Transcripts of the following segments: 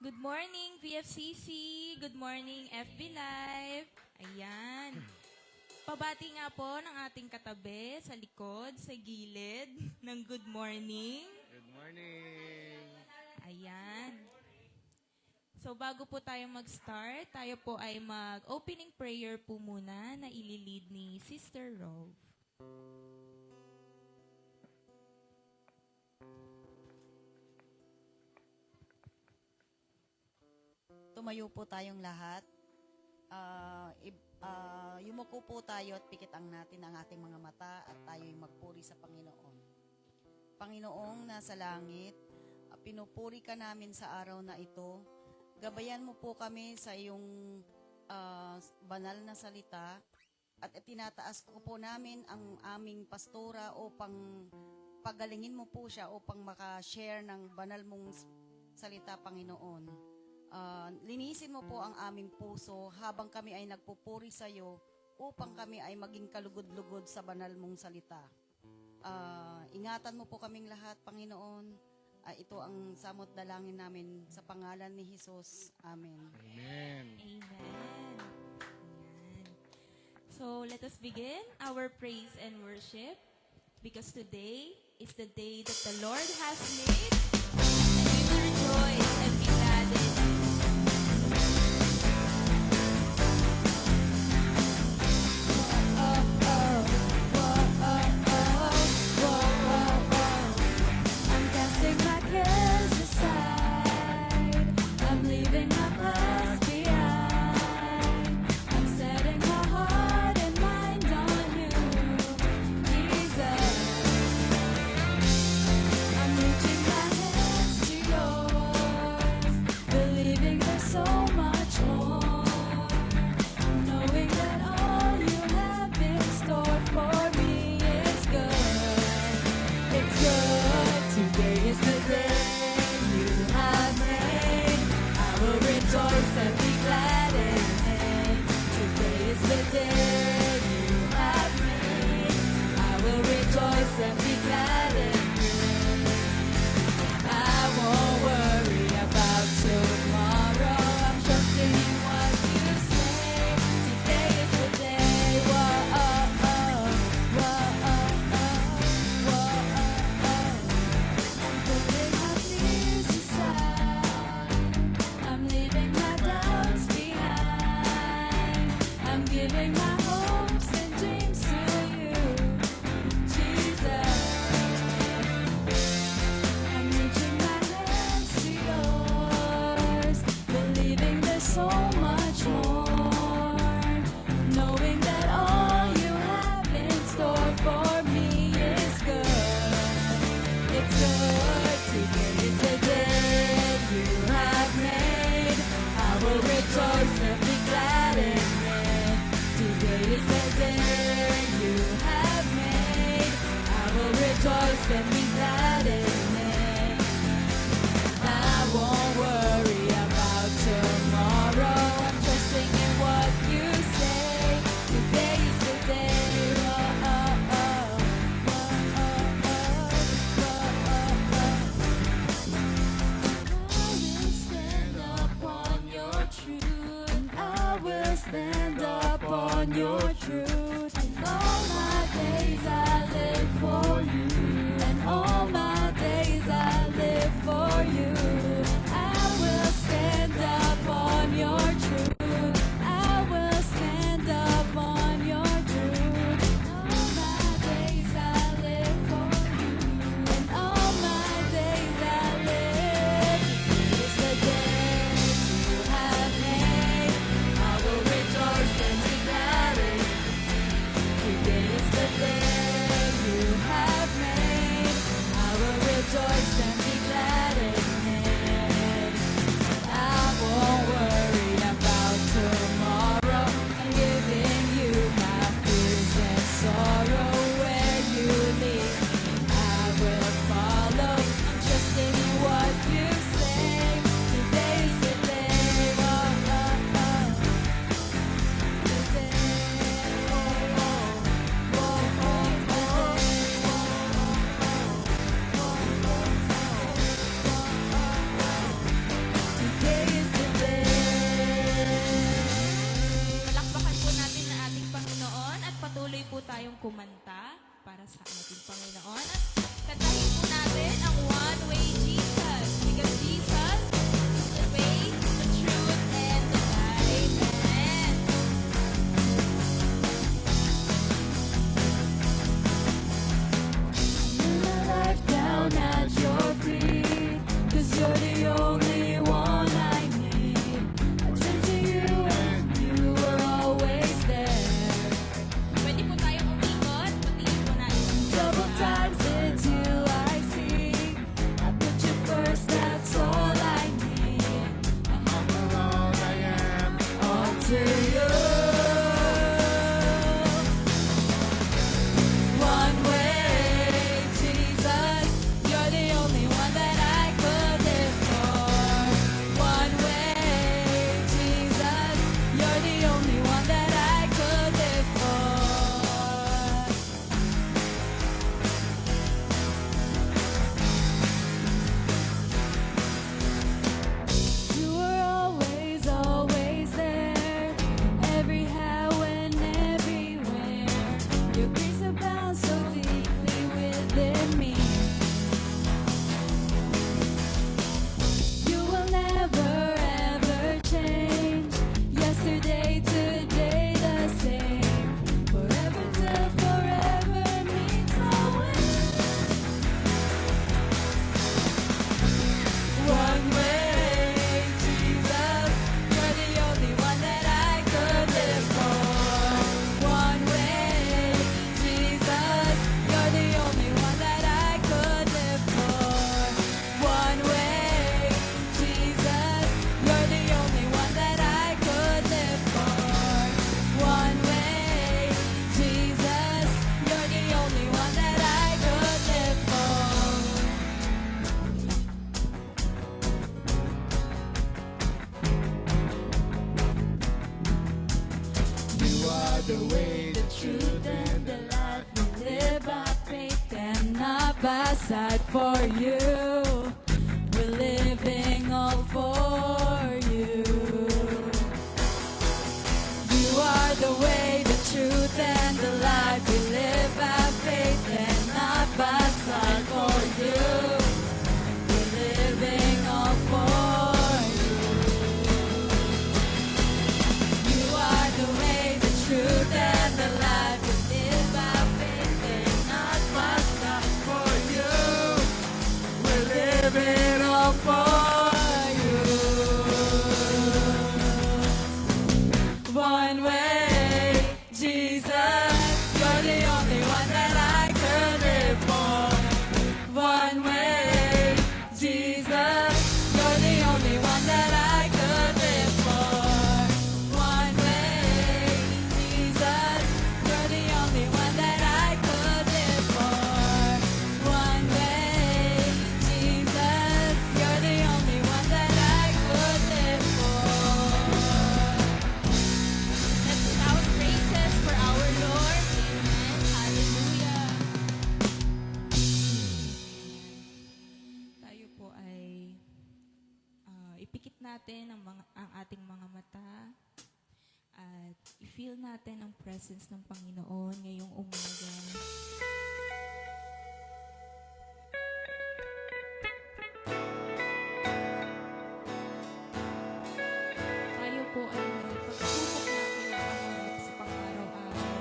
Good morning, VFCC. Good morning, FB Live. Ayan. Pabati nga po ng ating katabi sa likod, sa gilid ng good morning. Good morning! Ayan. So bago po tayo mag-start, tayo po ay mag-opening prayer po muna na ililid ni Sister Rove. Tumayo po tayong lahat. Yumuko po tayo at pikitan natin ang ating mga mata at tayo'y magpuri sa Panginoon. Panginoong nasa langit, pinupuri ka namin sa araw na ito. Gabayan mo po kami sa iyong banal na salita at tinataas ko po namin ang aming pastora upang pagalingin mo po siya upang makashare ng banal mong salita, Panginoon. Linisin mo po ang aming puso habang kami ay nagpupuri sa iyo upang kami ay maging kalugod-lugod sa banal mong salita. Ingatan mo po kaming lahat, Panginoon. Ito ang samot dalangin namin sa pangalan ni Jesus. Amen. Amen! Amen. Ayan. So let us begin our praise and worship because today is the day that the Lord has made and we will rejoice and be glad in it. I'm casting my cares aside. I'm leaving my past behind. I'm setting my heart and mind on you, Jesus. I'm reaching my hands to yours, believing there's so much more. Knowing that all you have in store for me is good. It's good. Today is the day you have made. I will rejoice and be glad in it. Today is the day you have made. I will rejoice and be glad in it. I won't worry about tomorrow. I'm trusting in what you say. Today is the day. Whoa, oh, oh. Whoa, oh, oh. Whoa, oh, oh. I'm putting my fears aside. I'm leaving my doubts behind. I'm giving my hopes and dreams to you, Jesus. I'm reaching my hands to yours, believing there's so much more. Knowing that all you have in store for me is good. It's good. Today is the day you have made. I will rejoice and be glad in it. Today is the day you have made. I will rejoice and be glad in it. I won't worry about tomorrow. I'm trusting in what you say. Today is the day. Whoa, oh, oh. Whoa, oh, oh. Whoa, oh, oh. I will stand upon your truth. And all my days I live for you. And all my days I live for you. I will stand upon your truth. I will stand upon your truth. All my days I live for you. And all my days I live. It's the day you have made. I will rejoice and be glad in the way, the truth, and the life. We live by faith and not by sight. For you, we're living all for you. You are the way, the truth, and the life. We live by faith and not by sight. For you, we're living all for you. You are the way, the truth, and the life. We live by faith and not by sight. For you, we're living all for you. One way, Jesus, you're the only one that I could live for. One way, Jesus, you're the only one that I could live for. One way, Jesus, you're the only one that I could live for. One way, Jesus, you're the only one that I could live for. Let's shout praises for our Lord. Amen. Hallelujah. Tayo po ay ipikit natin ang ating mga mata at i-feel natin ang presence ng Panginoon ngayong umaga. Tayo po ay pagsubok natin ang sa pang-araw-araw.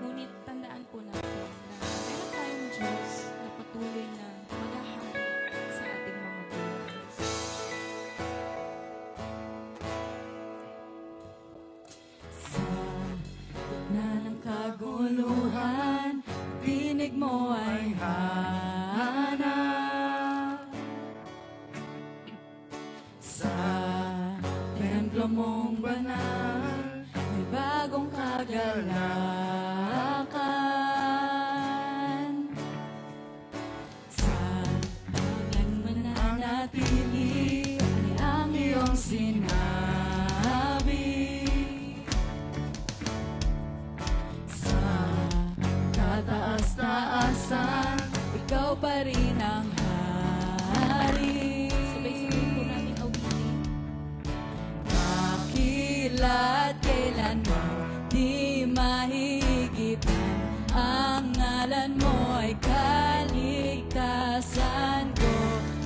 Ngunit tandaan po natin na meron tayong Diyos na patuloy na maghahari sa ating mga buhay. Sa gitna ng kaguluhan, tinig mo ay hanap. Sa templo mong banal, may bagong kagalakan. Sa hanggang mananatili ay ang iyong sinabi. Sa kataas-taasan, ikaw pa rin ang hari. Sabay-sabay po namin awitin. Dakila't kailanman di mahihigitan. Ang ngalan mo ay kaligtasan ko.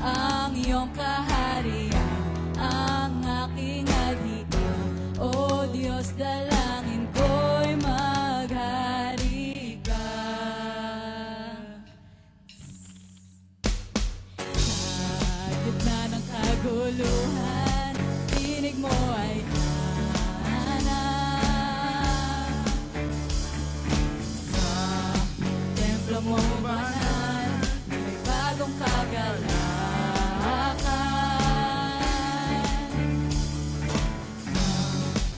Ang iyong kaharian, ang aking adhika. O Diyos, dalangin ko'y maghari ka. Sa gitna ng kaguluhan, tinig mo ay hanap. Sa templo mo banal, may bagong kagalakan.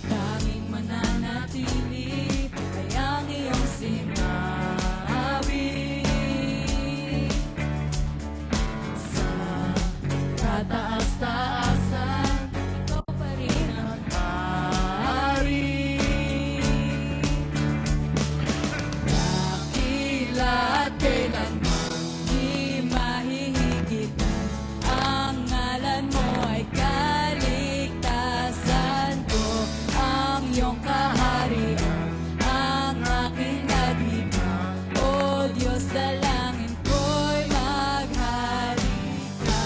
Tanging mananatili ay ang iyong sinabi. Sa kataas-taasan, ikaw pa rin ang hari. Dakila't kailanman di mahihigitan. Ang ngalan mo ay kaligtasan ko. Ang iyong kaharian, ang aking adhika. O Diyos, dalangin ko'y maghari ka.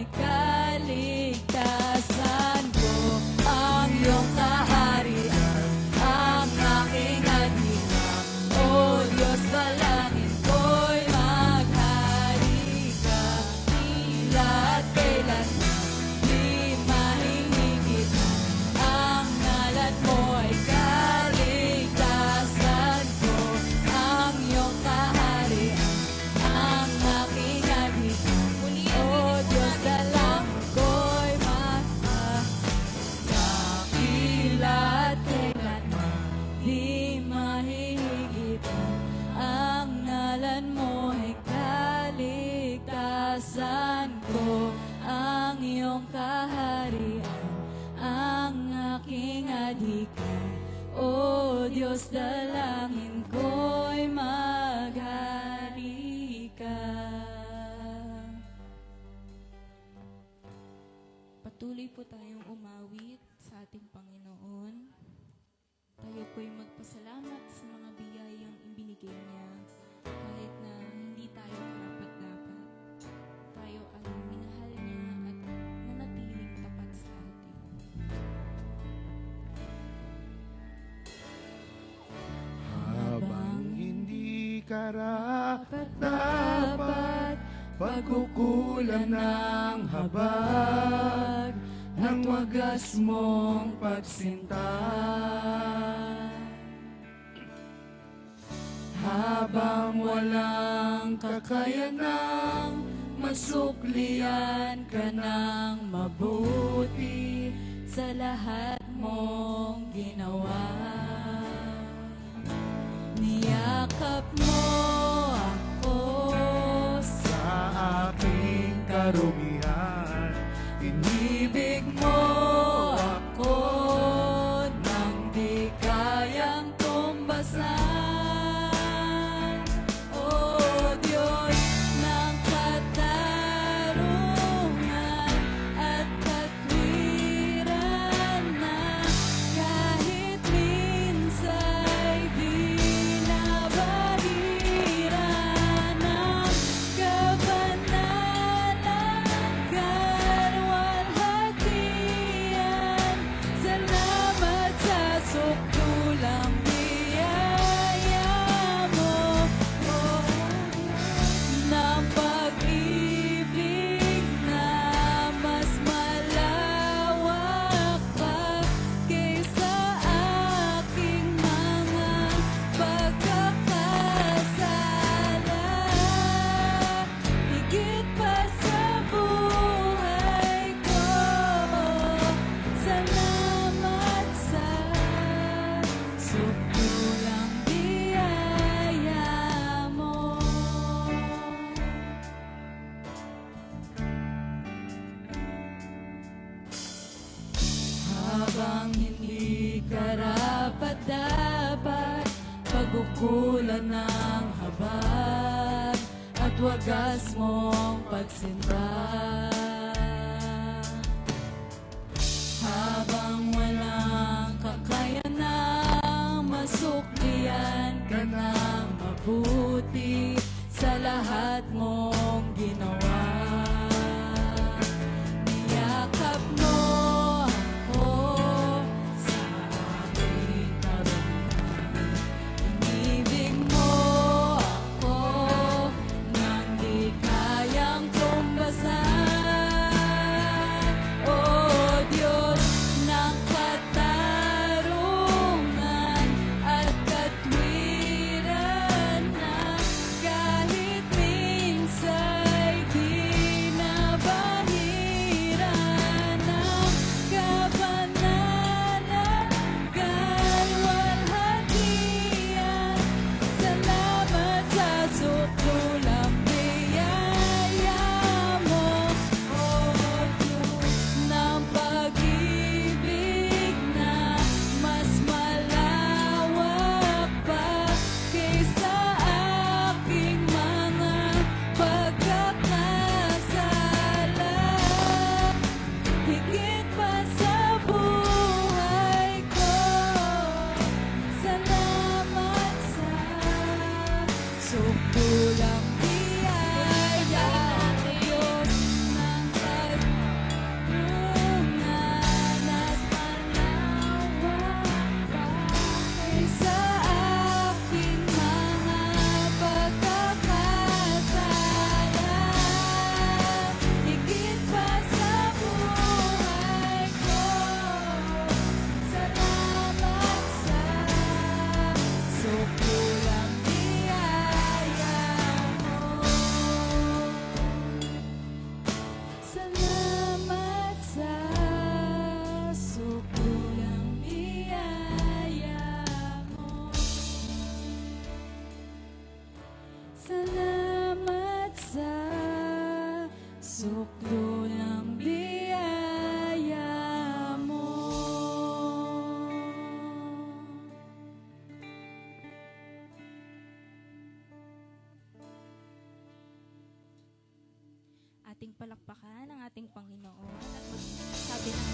mo'y kaligtasan ko. Ang iyong kaharian, ang aking adhika. O Diyos, dalangin ko'y maghari ka. Tila at kailan di mahihigit. Ang ngalan mo'y kaligtasan ko. Ang iyong kaharian, ang aking adhika. O Diyos, dalangin ko'y dakila at kailanman di mahihigit. Ang ngalan mo'y kaligtasan ko. Ang iyong kaharian, ang aking adhika. O Diyos, dalangin ko'y maghari ka. Patuloy po tayong umawit sa ating Panginoon. Tayo po'y magpasalamat sa mga biyayang ibinigay niya. Kahit na hindi tayo karapat-dapat, tayo ay minahal niya at nanatiling tapat sa atin. Habang hindi karapat-dapat, pagkukulan ng habag ng wagas mong pagsinta. Habang walang kakayanang masuklian ka ng mabuti Sa lahat mong ginawa, niyakap mo ako sa aking karumihan. Inibig mo ako nang di kayang tumbasan. O Diyos ng katarungan at katwiran na kahit minsa'y di nabaliran ng kabanalan, karwalhatian. Salamat sa sukdulang biyaya mo, ng pag-ibig na mas malawak pa kaysa aking mga pagkakasala. Higit pa sa buhay ko, salamat sa sukdulang biyaya mo. Habang hindi karapat-dapat, pagkukulan ng habag at wagas mong pagsinta. Habang walang kakayanang masuklian ka ng mabuti sa lahat mong ginawa. Niyakap mo ako sa aking karumihan. Inibig mo ako nang di kayang tumbasan. ng biyaya mo. Ating palakpakan ang ating Panginoon at sabi ng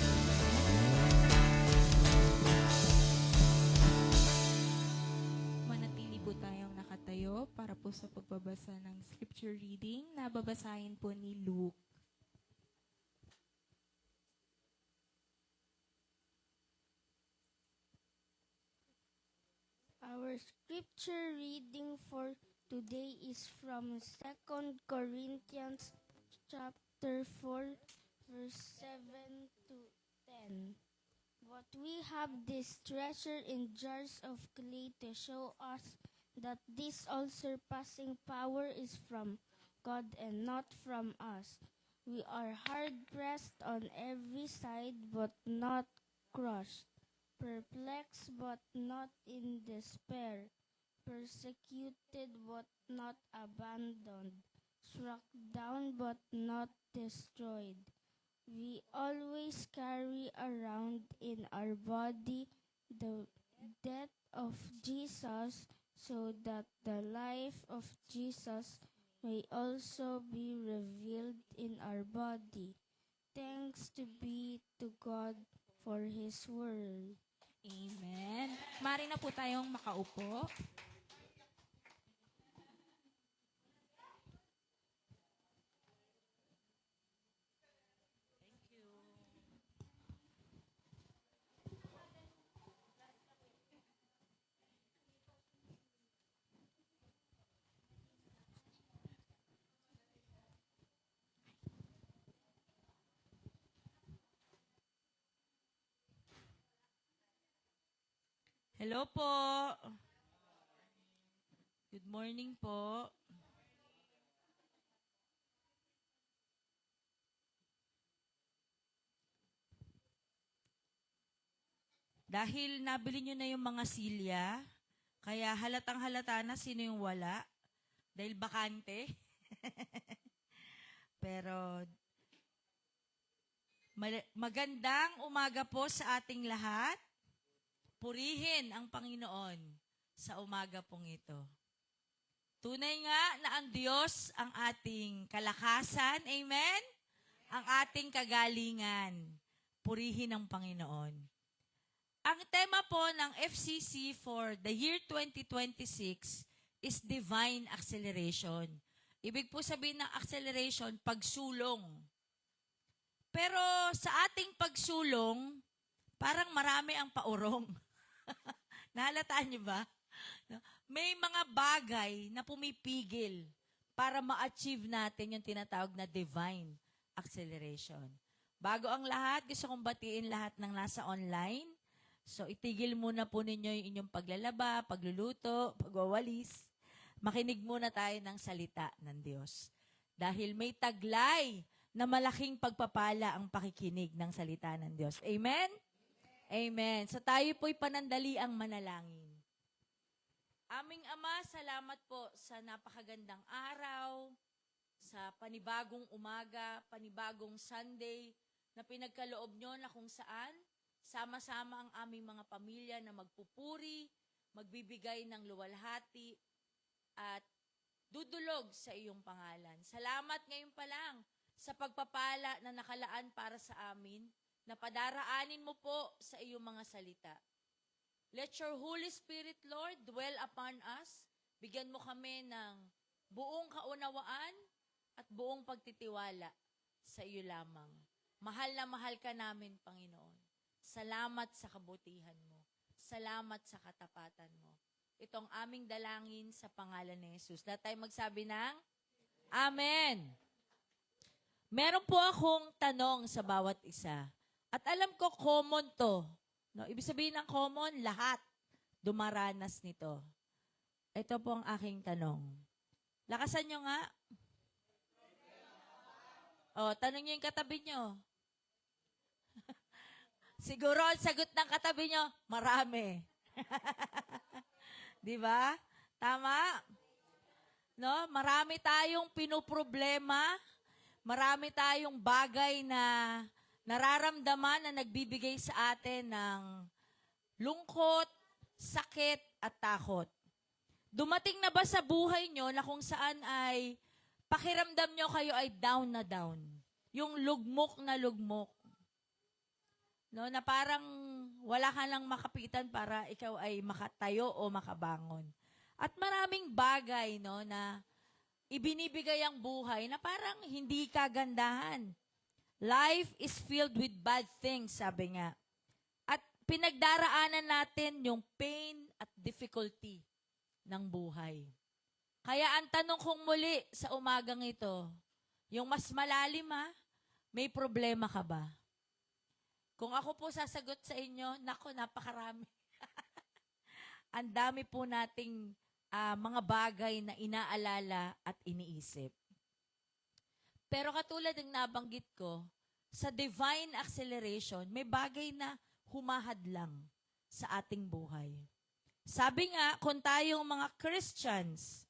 manatili po tayong nakatayo para po sa pagbabasa ng scripture reading na babasahin po ni Luke. Our scripture reading for today is from 2 Corinthians chapter 4 verse 7 to 10. But we have this treasure in jars of clay to show us that this all surpassing power is from God and not from us. We are hard pressed on every side but not crushed, perplexed but not in despair, persecuted but not abandoned, struck down but not destroyed. We always carry around in our body the death of Jesus so that the life of Jesus may also be revealed in our body. Thanks to be to God for His word. Amen. Mari na po tayong makaupo. Hello po. Good morning po. Dahil nabili nyo na yung mga silya, kaya halatang halata na sino yung wala. Dahil bakante. Pero magandang umaga po sa ating lahat. Purihin ang Panginoon sa umaga pong ito. Tunay nga na ang Diyos ang ating kalakasan. Amen? Ang ating kagalingan. Purihin ang Panginoon. Ang tema po ng FCC for the year 2026 is divine acceleration. Ibig po sabihin ng acceleration, pagsulong. Pero sa ating pagsulong, parang marami ang paurong. Nahalataan niyo ba? May mga bagay na pumipigil para ma-achieve natin yung tinatawag na divine acceleration. Bago ang lahat, gusto kong batiin lahat ng nasa online. So, itigil muna po ninyo yung inyong paglalaba, pagluluto, pagwawalis. Makinig muna tayo ng salita ng Diyos. Dahil may taglay na malaking pagpapala ang pakikinig ng salita ng Diyos. Amen? Amen. So, tayo po'y panandaliang manalangin. Aming Ama, salamat po sa napakagandang araw, sa panibagong umaga, panibagong Sunday, na pinagkaloob nyo na kung saan sama-sama ang aming mga pamilya na magpupuri, magbibigay ng luwalhati, at dudulog sa iyong pangalan. Salamat ngayon pa lang sa pagpapala na nakalaan para sa amin, na padaraanin mo po sa iyong mga salita. Let your Holy Spirit, Lord, dwell upon us. Bigyan mo kami ng buong kaunawaan at buong pagtitiwala sa iyo lamang. Mahal na mahal ka namin, Panginoon. Salamat sa kabutihan mo. Salamat sa katapatan mo. Itong aming dalangin sa pangalan ni Jesus. Lahat tayo magsabi ng Amen. Meron po akong tanong sa bawat isa. At alam ko common to. No? Ibig sabihin ng common, lahat dumaranas nito. Ito po ang aking tanong. Lakasan nyo nga. O, tanong nyo yung katabi nyo. Siguro, ang sagot ng katabi nyo, marami. Di ba? Tama? No? Marami tayong pinoproblema. marami tayong bagay na nararamdaman na nagbibigay sa atin ng lungkot, sakit, at takot. Dumating na ba sa buhay nyo na kung saan ay pakiramdam nyo kayo ay down na down? Yung lugmok na lugmok. No, na parang wala ka lang makapitan para ikaw ay makatayo o makabangon. At maraming bagay, no, na ibinibigay ang buhay na parang hindi kagandahan. Life is filled with bad things, sabi nga. At pinagdaraanan natin yung pain at difficulty ng buhay. Kaya ang tanong kong muli sa umagang ito, yung mas malalim may problema ka ba? Kung ako po sasagot sa inyo, nako, napakarami. Ang dami po nating mga bagay na inaalala at iniisip. Pero katulad ng nabanggit ko, sa divine acceleration, may bagay na humahadlang sa ating buhay. Sabi nga, kung tayong mga Christians,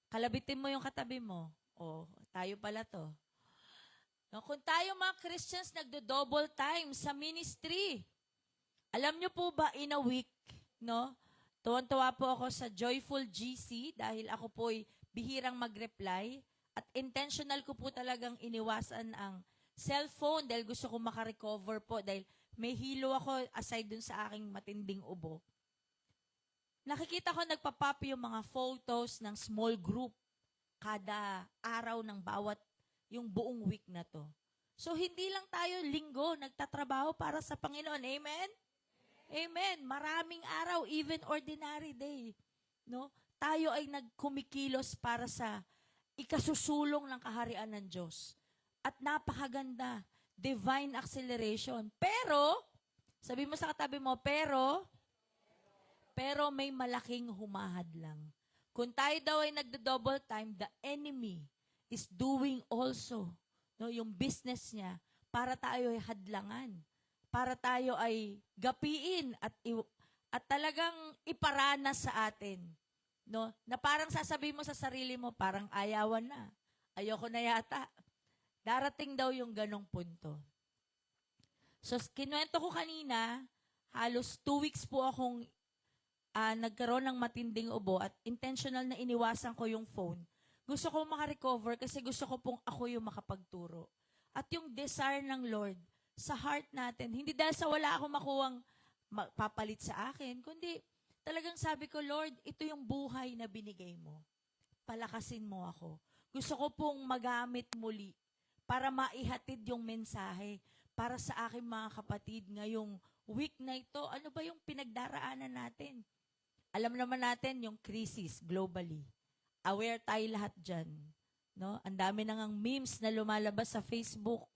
kalabitin mo yung katabi mo, tayo pala to. No, kung tayo mga Christians nagdo-double time sa ministry, alam nyo po ba in a week, no? Tuwan-tuwa po ako sa Joyful GC dahil ako po'y bihirang mag-reply at intentional ko po talagang iniwasan ang cellphone dahil gusto ko makarecover po dahil may hilo ako aside dun sa aking matinding ubo. Nakikita ko nagpa-pop yung mga photos ng small group kada araw ng bawat yung buong week na to. So, hindi lang tayo linggo nagtatrabaho para sa Panginoon. Amen? Amen. Maraming araw, even ordinary day. No? Tayo ay nagkumikilos para sa ikasusulong ng kaharian ng Diyos. At napakaganda. Divine acceleration. Pero, sabi mo sa katabi mo, pero may malaking humahadlang. Kung tayo daw ay nagdo-double time, the enemy is doing also, no, yung business niya para tayo ay hadlangan, para tayo ay gapiin at talagang iparana sa atin, no? Na parang sasabihin mo sa sarili mo, parang ayawan na. Ayoko na yata. Darating daw yung ganong punto. So, kinuwento ko kanina, halos 2 weeks po akong nagkaroon ng matinding ubo at intentional na iniwasan ko yung phone. Gusto ko makarecover kasi gusto ko pong ako yung makapagturo. At yung desire ng Lord sa heart natin, hindi dahil sa wala akong makuwang papalit sa akin, kundi talagang sabi ko, Lord, ito yung buhay na binigay mo. Palakasin mo ako. Gusto ko pong magamit muli para maihatid yung mensahe para sa aking mga kapatid ngayong week na ito. Ano ba yung pinagdaraanan natin? Alam naman natin yung crisis globally. Aware tayo lahat dyan. No? Ang dami na ngang memes na lumalabas sa Facebook.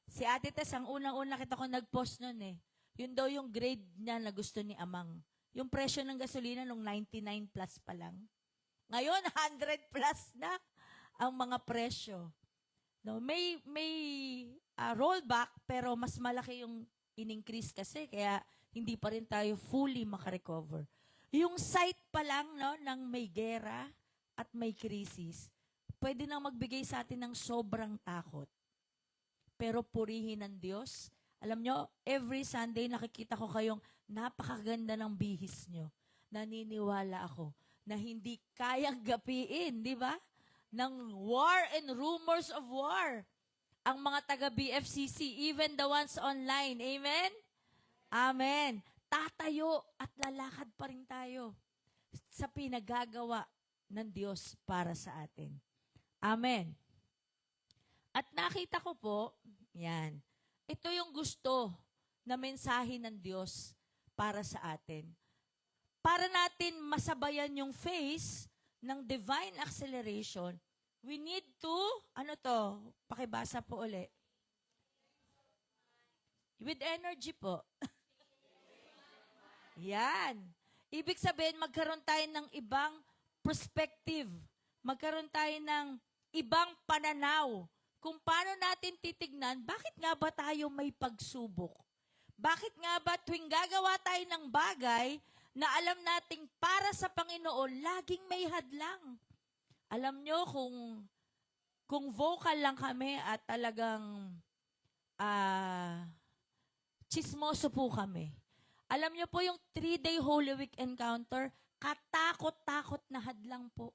Si Ate Tess, ang unang-una kita ko nag-post nun eh. Yun daw yung grade niya na gusto ni Amang. Yung presyo ng gasolina nung 99 plus pa lang. Ngayon, 100 plus na ang mga presyo. No? May rollback, pero mas malaki yung in-increase kasi, kaya hindi pa rin tayo fully makarecover. Yung site pa lang no, ng may gera, at may krisis, pwede nang magbigay sa atin ng sobrang takot. Pero purihin ng Diyos. Alam nyo, every Sunday nakikita ko kayong napakaganda ng bihis nyo. Naniniwala ako na hindi kayang gapiin, di ba? Ng war and rumors of war. Ang mga taga-BFCC, even the ones online. Amen? Amen. Tatayo at lalakad pa rin tayo sa pinagagawa ng Diyos para sa atin. Amen. At nakita ko po, yan, ito yung gusto na mensahe ng Diyos para sa atin. Para natin masabayan yung phase ng divine acceleration, we need to, pakibasa po uli. With energy po. Yan. Ibig sabihin, magkaroon tayo ng ibang perspective. Magkaroon tayo ng ibang pananaw kung paano natin titignan, bakit nga ba tayo may pagsubok? Bakit nga ba tuwing gagawa tayo ng bagay na alam nating para sa Panginoon, laging may hadlang? Alam nyo, kung kung vocal lang kami at talagang chismoso po kami. Alam niyo po yung 3-day Holy Week encounter, katakot-takot na hadlang po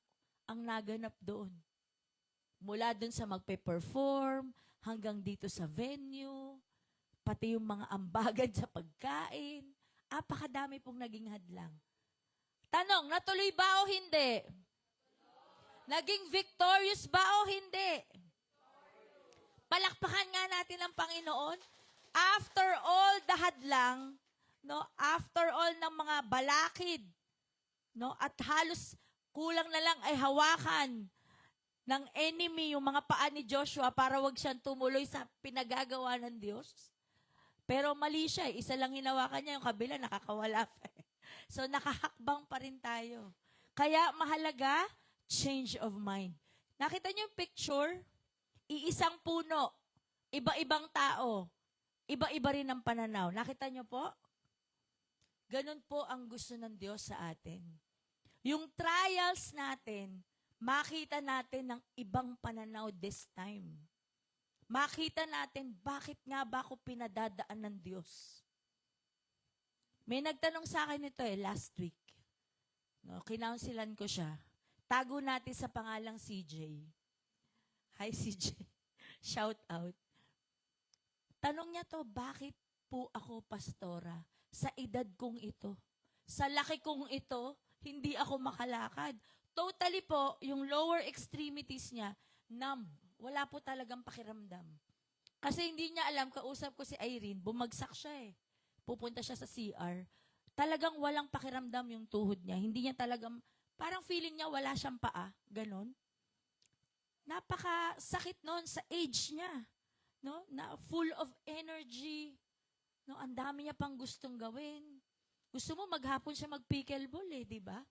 ang naganap doon. Mula doon sa magpe-perform, hanggang dito sa venue, pati yung mga ambagan sa pagkain, apakadami pong naging hadlang. Tanong, natuloy ba o hindi? Naging victorious ba o hindi? Palakpakan nga natin ang Panginoon. After all the hadlang, no, after all ng mga balakid, no, at halos kulang na lang ay hawakan ng enemy yung mga paa ni Joshua para wag siyang tumuloy sa pinagagawa ng Diyos. Pero mali siya, isa lang hinawakan niya, yung kabila nakakawala pa. So nakahakbang pa rin tayo. Kaya mahalaga, change of mind. Nakita niyo yung picture? Iisang puno, iba-ibang tao, iba-iba rin ang pananaw. Nakita niyo po? Ganun po ang gusto ng Diyos sa atin. Yung trials natin, makita natin ng ibang pananaw this time. Makita natin bakit nga ba ako pinadadaan ng Diyos. May nagtanong sa akin ito last week. No, kinaunsilan ko siya. Tago natin sa pangalang CJ. Hi CJ. Shout out. Tanong niya to, bakit po ako pastora sa edad kong ito? Sa laki kong ito, hindi ako makalakad. Totally po, yung lower extremities niya, numb. Wala po talagang pakiramdam. Kasi hindi niya alam, kausap ko si Irene, bumagsak siya Pupunta siya sa CR. Talagang walang pakiramdam yung tuhod niya. Hindi niya talagang, parang feeling niya wala siyang paa. Ganon. Napakasakit noon sa age niya. No? Na full of energy. No? Ang dami niya pang gustong gawin. Gusto mo maghapon siya mag-pickleball di ba?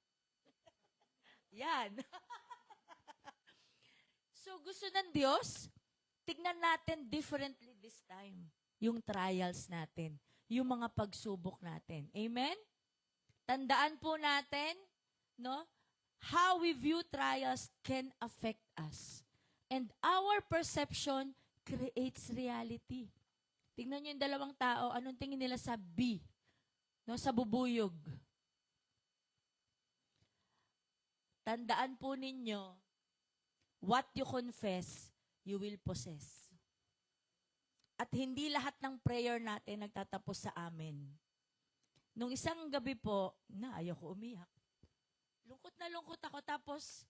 Yan. So gusto ng Diyos, tignan natin differently this time. Yung trials natin. Yung mga pagsubok natin. Amen? Tandaan po natin, no? How we view trials can affect us. And our perception creates reality. Tingnan niyo yung dalawang tao, anong tingin nila sa bee? No, sa bubuyog. Tandaan po ninyo, what you confess, you will possess. At hindi lahat ng prayer natin nagtatapos sa amen. Nung isang gabi po, ayoko umiyak. Lungkot na lungkot ako, tapos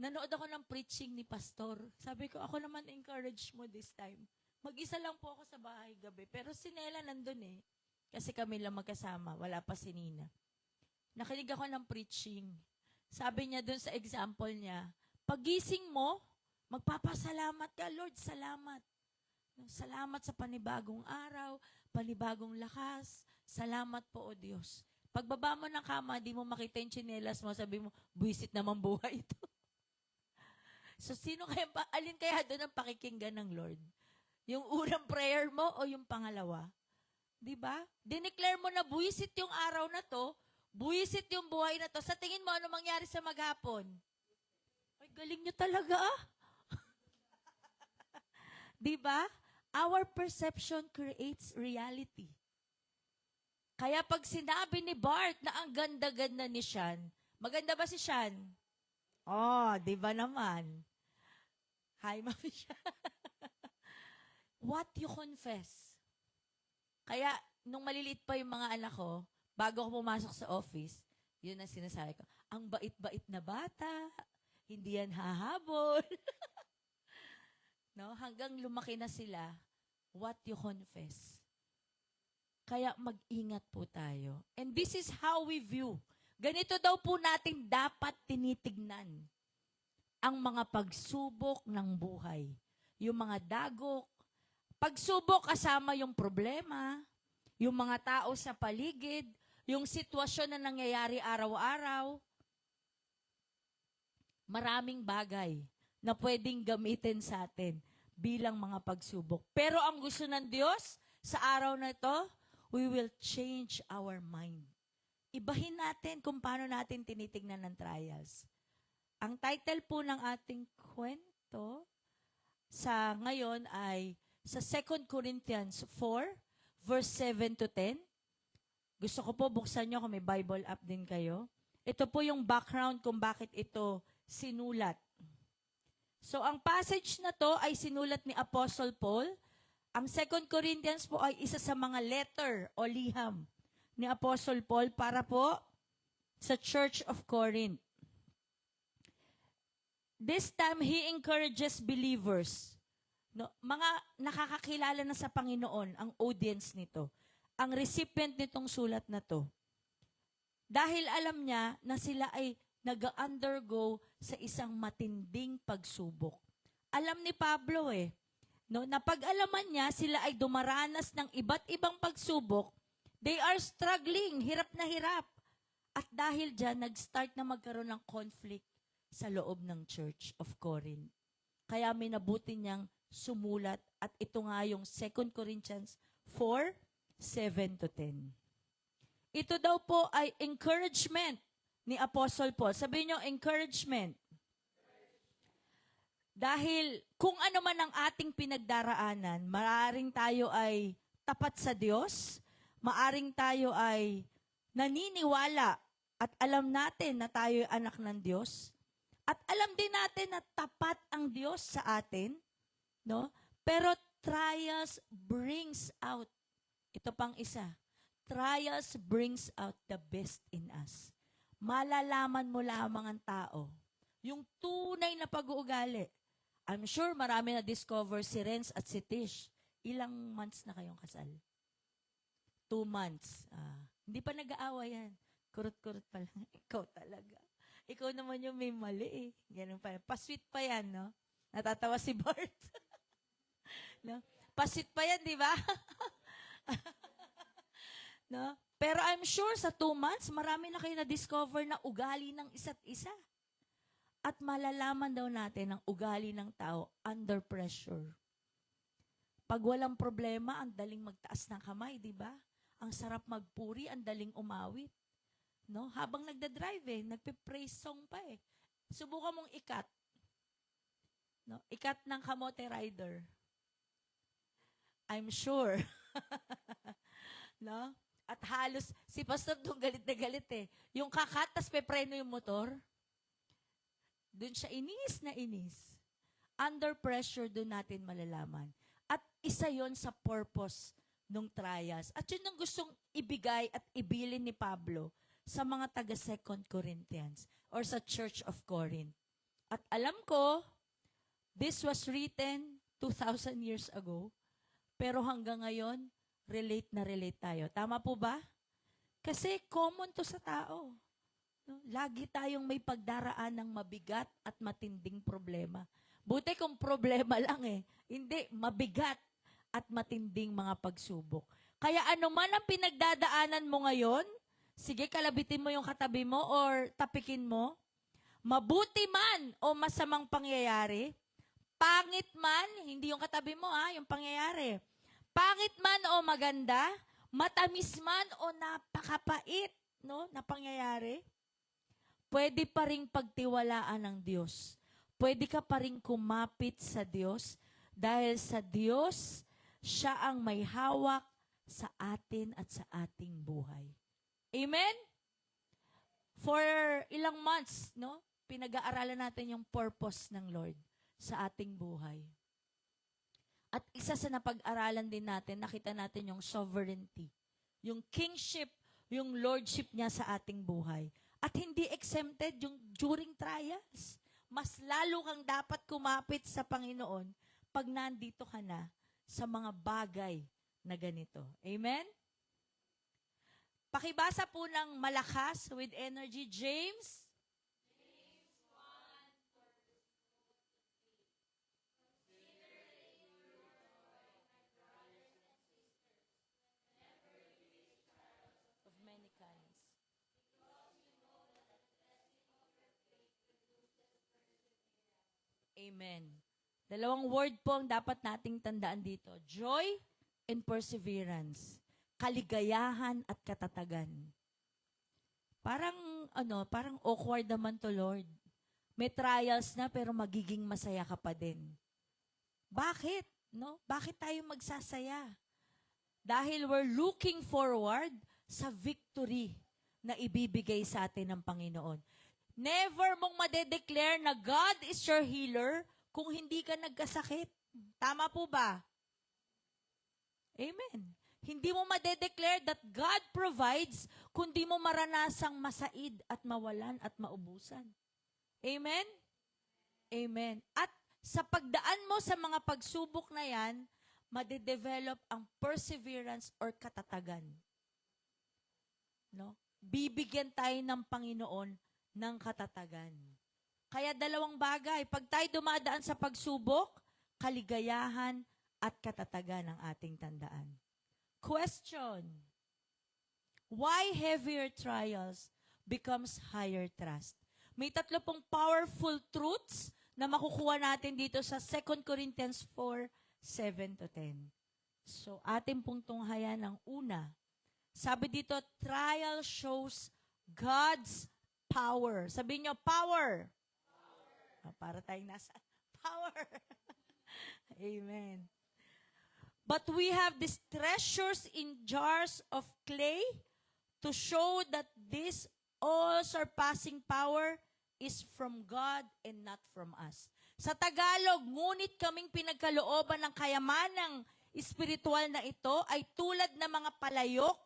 nanood ako ng preaching ni pastor. Sabi ko, ako naman encourage mo this time. Mag-isa lang po ako sa bahay gabi. Pero si Nela nandun Kasi kami lang magkasama. Wala pa si Nina. Nakinig ako ng preaching. Sabi niya dun sa example niya, pagising mo, magpapasalamat ka, Lord, salamat. Salamat sa panibagong araw, panibagong lakas. Salamat po, O Diyos. Pagbaba mo ng kama, di mo makita yung tsinelas mo, sabi mo, buwisit naman buhay ito. So, alin kaya doon ang pakikinggan ng Lord? Yung unang prayer mo o yung pangalawa? Diba? Dineclare mo na buwisit yung araw na to, buwisit yung buhay na to. Sa tingin mo, ano mangyari sa maghapon? Ay, galing nyo talaga Diba? Our perception creates reality. Kaya pag sinabi ni Bart na ang ganda-ganda ni Sean, maganda ba si Sean? Di ba naman? Hi, Mami Sean. What you confess. Kaya, nung maliliit pa yung mga anak ko, bago ako pumasok sa office, yun ang sinasabi ko, ang bait-bait na bata, hindi yan hahabol. No? Hanggang lumaki na sila, what you confess. Kaya mag-ingat po tayo. And this is how we view. Ganito daw po natin dapat tinitignan ang mga pagsubok ng buhay. Yung mga dagok. Pagsubok kasama yung problema, yung mga tao sa paligid, yung sitwasyon na nangyayari araw-araw. Maraming bagay na pwedeng gamitin sa atin bilang mga pagsubok. Pero ang gusto ng Diyos sa araw na ito, we will change our mind. Ibahin natin kung paano natin tinitingnan ng trials. Ang title po ng ating kwento, sa ngayon ay sa 2 Corinthians 4, verse 7 to 10. Gusto ko po buksan nyo kung may Bible app din kayo. Ito po yung background kung bakit ito sinulat. So, ang passage na to ay sinulat ni Apostle Paul. Ang 2 Corinthians po ay isa sa mga letter o liham ni Apostle Paul para po sa Church of Corinth. This time, he encourages believers. No, mga nakakakilala na sa Panginoon ang audience nito. Ang recipient nitong sulat na to. Dahil alam niya na sila ay nag-undergo sa isang matinding pagsubok. Alam ni Pablo no, na pag-alaman niya sila ay dumaranas ng iba't ibang pagsubok, they are struggling, hirap na hirap. At dahil dyan, nag-start na magkaroon ng conflict sa loob ng Church of Corinth. Kaya may nabuti niyang sumulat at ito nga yung 2 Corinthians 4, 7 to 10. Ito daw po ay encouragement ni Apostle Paul. Sabihin niyo, encouragement. Dahil kung ano man ang ating pinagdaraanan, maaring tayo ay tapat sa Diyos, maaring tayo ay naniniwala at alam natin na tayo ay anak ng Diyos, at alam din natin na tapat ang Diyos sa atin, no? Pero trials brings out, ito pang isa, trials brings out the best in us. Malalaman mo lamang ang tao, yung tunay na pag-uugali. I'm sure marami na discover si Renz at si Tish. Ilang months na kayong kasal? 2 months. Hindi pa nag-aawa yan. Kurut-kurut pa lang. Ikaw talaga. Ikaw naman yung may mali Ganun pa. Pasweet pa yan, no? Natatawa si Bart. No? Pasweet pa yan, di ba? No? Pero I'm sure sa 2 months, marami na kayo na-discover na ugali ng isa't isa. At malalaman daw natin ang ugali ng tao under pressure. Pag walang problema, ang daling magtaas ng kamay, di ba? Ang sarap magpuri, ang daling umawit. No? Habang nagda-drive nagpe-praise song pa Subukan mong ikat. No? Ikat ng Kamote Rider. I'm sure. No? At halos, si Pastor doon galit na galit Yung kakat, tas pepreno yung motor. Doon siya inis na inis. Under pressure, doon natin malalaman. At isa yon sa purpose ng trials. At yun ang gustong ibigay at ibilin ni Pablo sa mga taga 2 Corinthians or sa Church of Corinth. At alam ko, this was written 2,000 years ago, pero hanggang ngayon, relate na relate tayo. Tama po ba? Kasi common to sa tao. No? Lagi tayong may pagdaraan ng mabigat at matinding problema. Buti kung problema lang Hindi, mabigat at matinding mga pagsubok. Kaya ano man ang pinagdadaanan mo ngayon, sige, kalabitin mo yung katabi mo or tapikin mo. Mabuti man o masamang pangyayari, pangit man, hindi yung katabi mo yung pangyayari. Pangit man o maganda, matamis man o napakapait, no, na pangyayari, pwede pa ring pagtiwalaan ng Diyos. Pwede ka pa ring kumapit sa Diyos dahil sa Diyos, siya ang may hawak sa atin at sa ating buhay. Amen? For ilang months, no, pinag-aaralan natin yung purpose ng Lord sa ating buhay. At isa sa napag-aralan din natin, nakita natin yung sovereignty, yung kingship, yung lordship niya sa ating buhay. At hindi exempted yung during trials. Mas lalo kang dapat kumapit sa Panginoon pag nandito ka na sa mga bagay na ganito. Amen? Pakibasa po ng malakas with energy, James. Of many kinds. Amen. Dalawang word po ang dapat nating tandaan dito. Joy and perseverance. Kaligayahan at katatagan. Parang awkward naman to, Lord. May trials na pero magiging masaya ka pa din. Bakit? No? Bakit tayo magsasaya? Dahil we're looking forward sa victory na ibibigay sa atin ng Panginoon. Never mong madedeclare na God is your healer kung hindi ka nagkasakit. Tama po ba? Amen. Hindi mo madedeclare that God provides kung di mo maranasang masaid at mawalan at maubusan. Amen? Amen. At sa pagdaan mo sa mga pagsubok na yan, madedevelop ang perseverance or katatagan. No? Bibigyan tayo ng Panginoon ng katatagan. Kaya dalawang bagay. Pag tayo dumadaan sa pagsubok, kaligayahan at katatagan ang ating tandaan. Question. Why heavier trials becomes higher trust? May 3 powerful truths na makukuha natin dito sa 2 Corinthians 4, 7 to 10. So, ating pong tunghayan ang una. Sabi dito, trial shows God's power. Sabihin nyo, power. Para tayong nasa power. Amen. But we have these treasures in jars of clay to show that this all-surpassing power is from God and not from us. Sa Tagalog, ngunit kaming pinagkalooban ng kayamanang espiritual na ito ay tulad ng mga palayok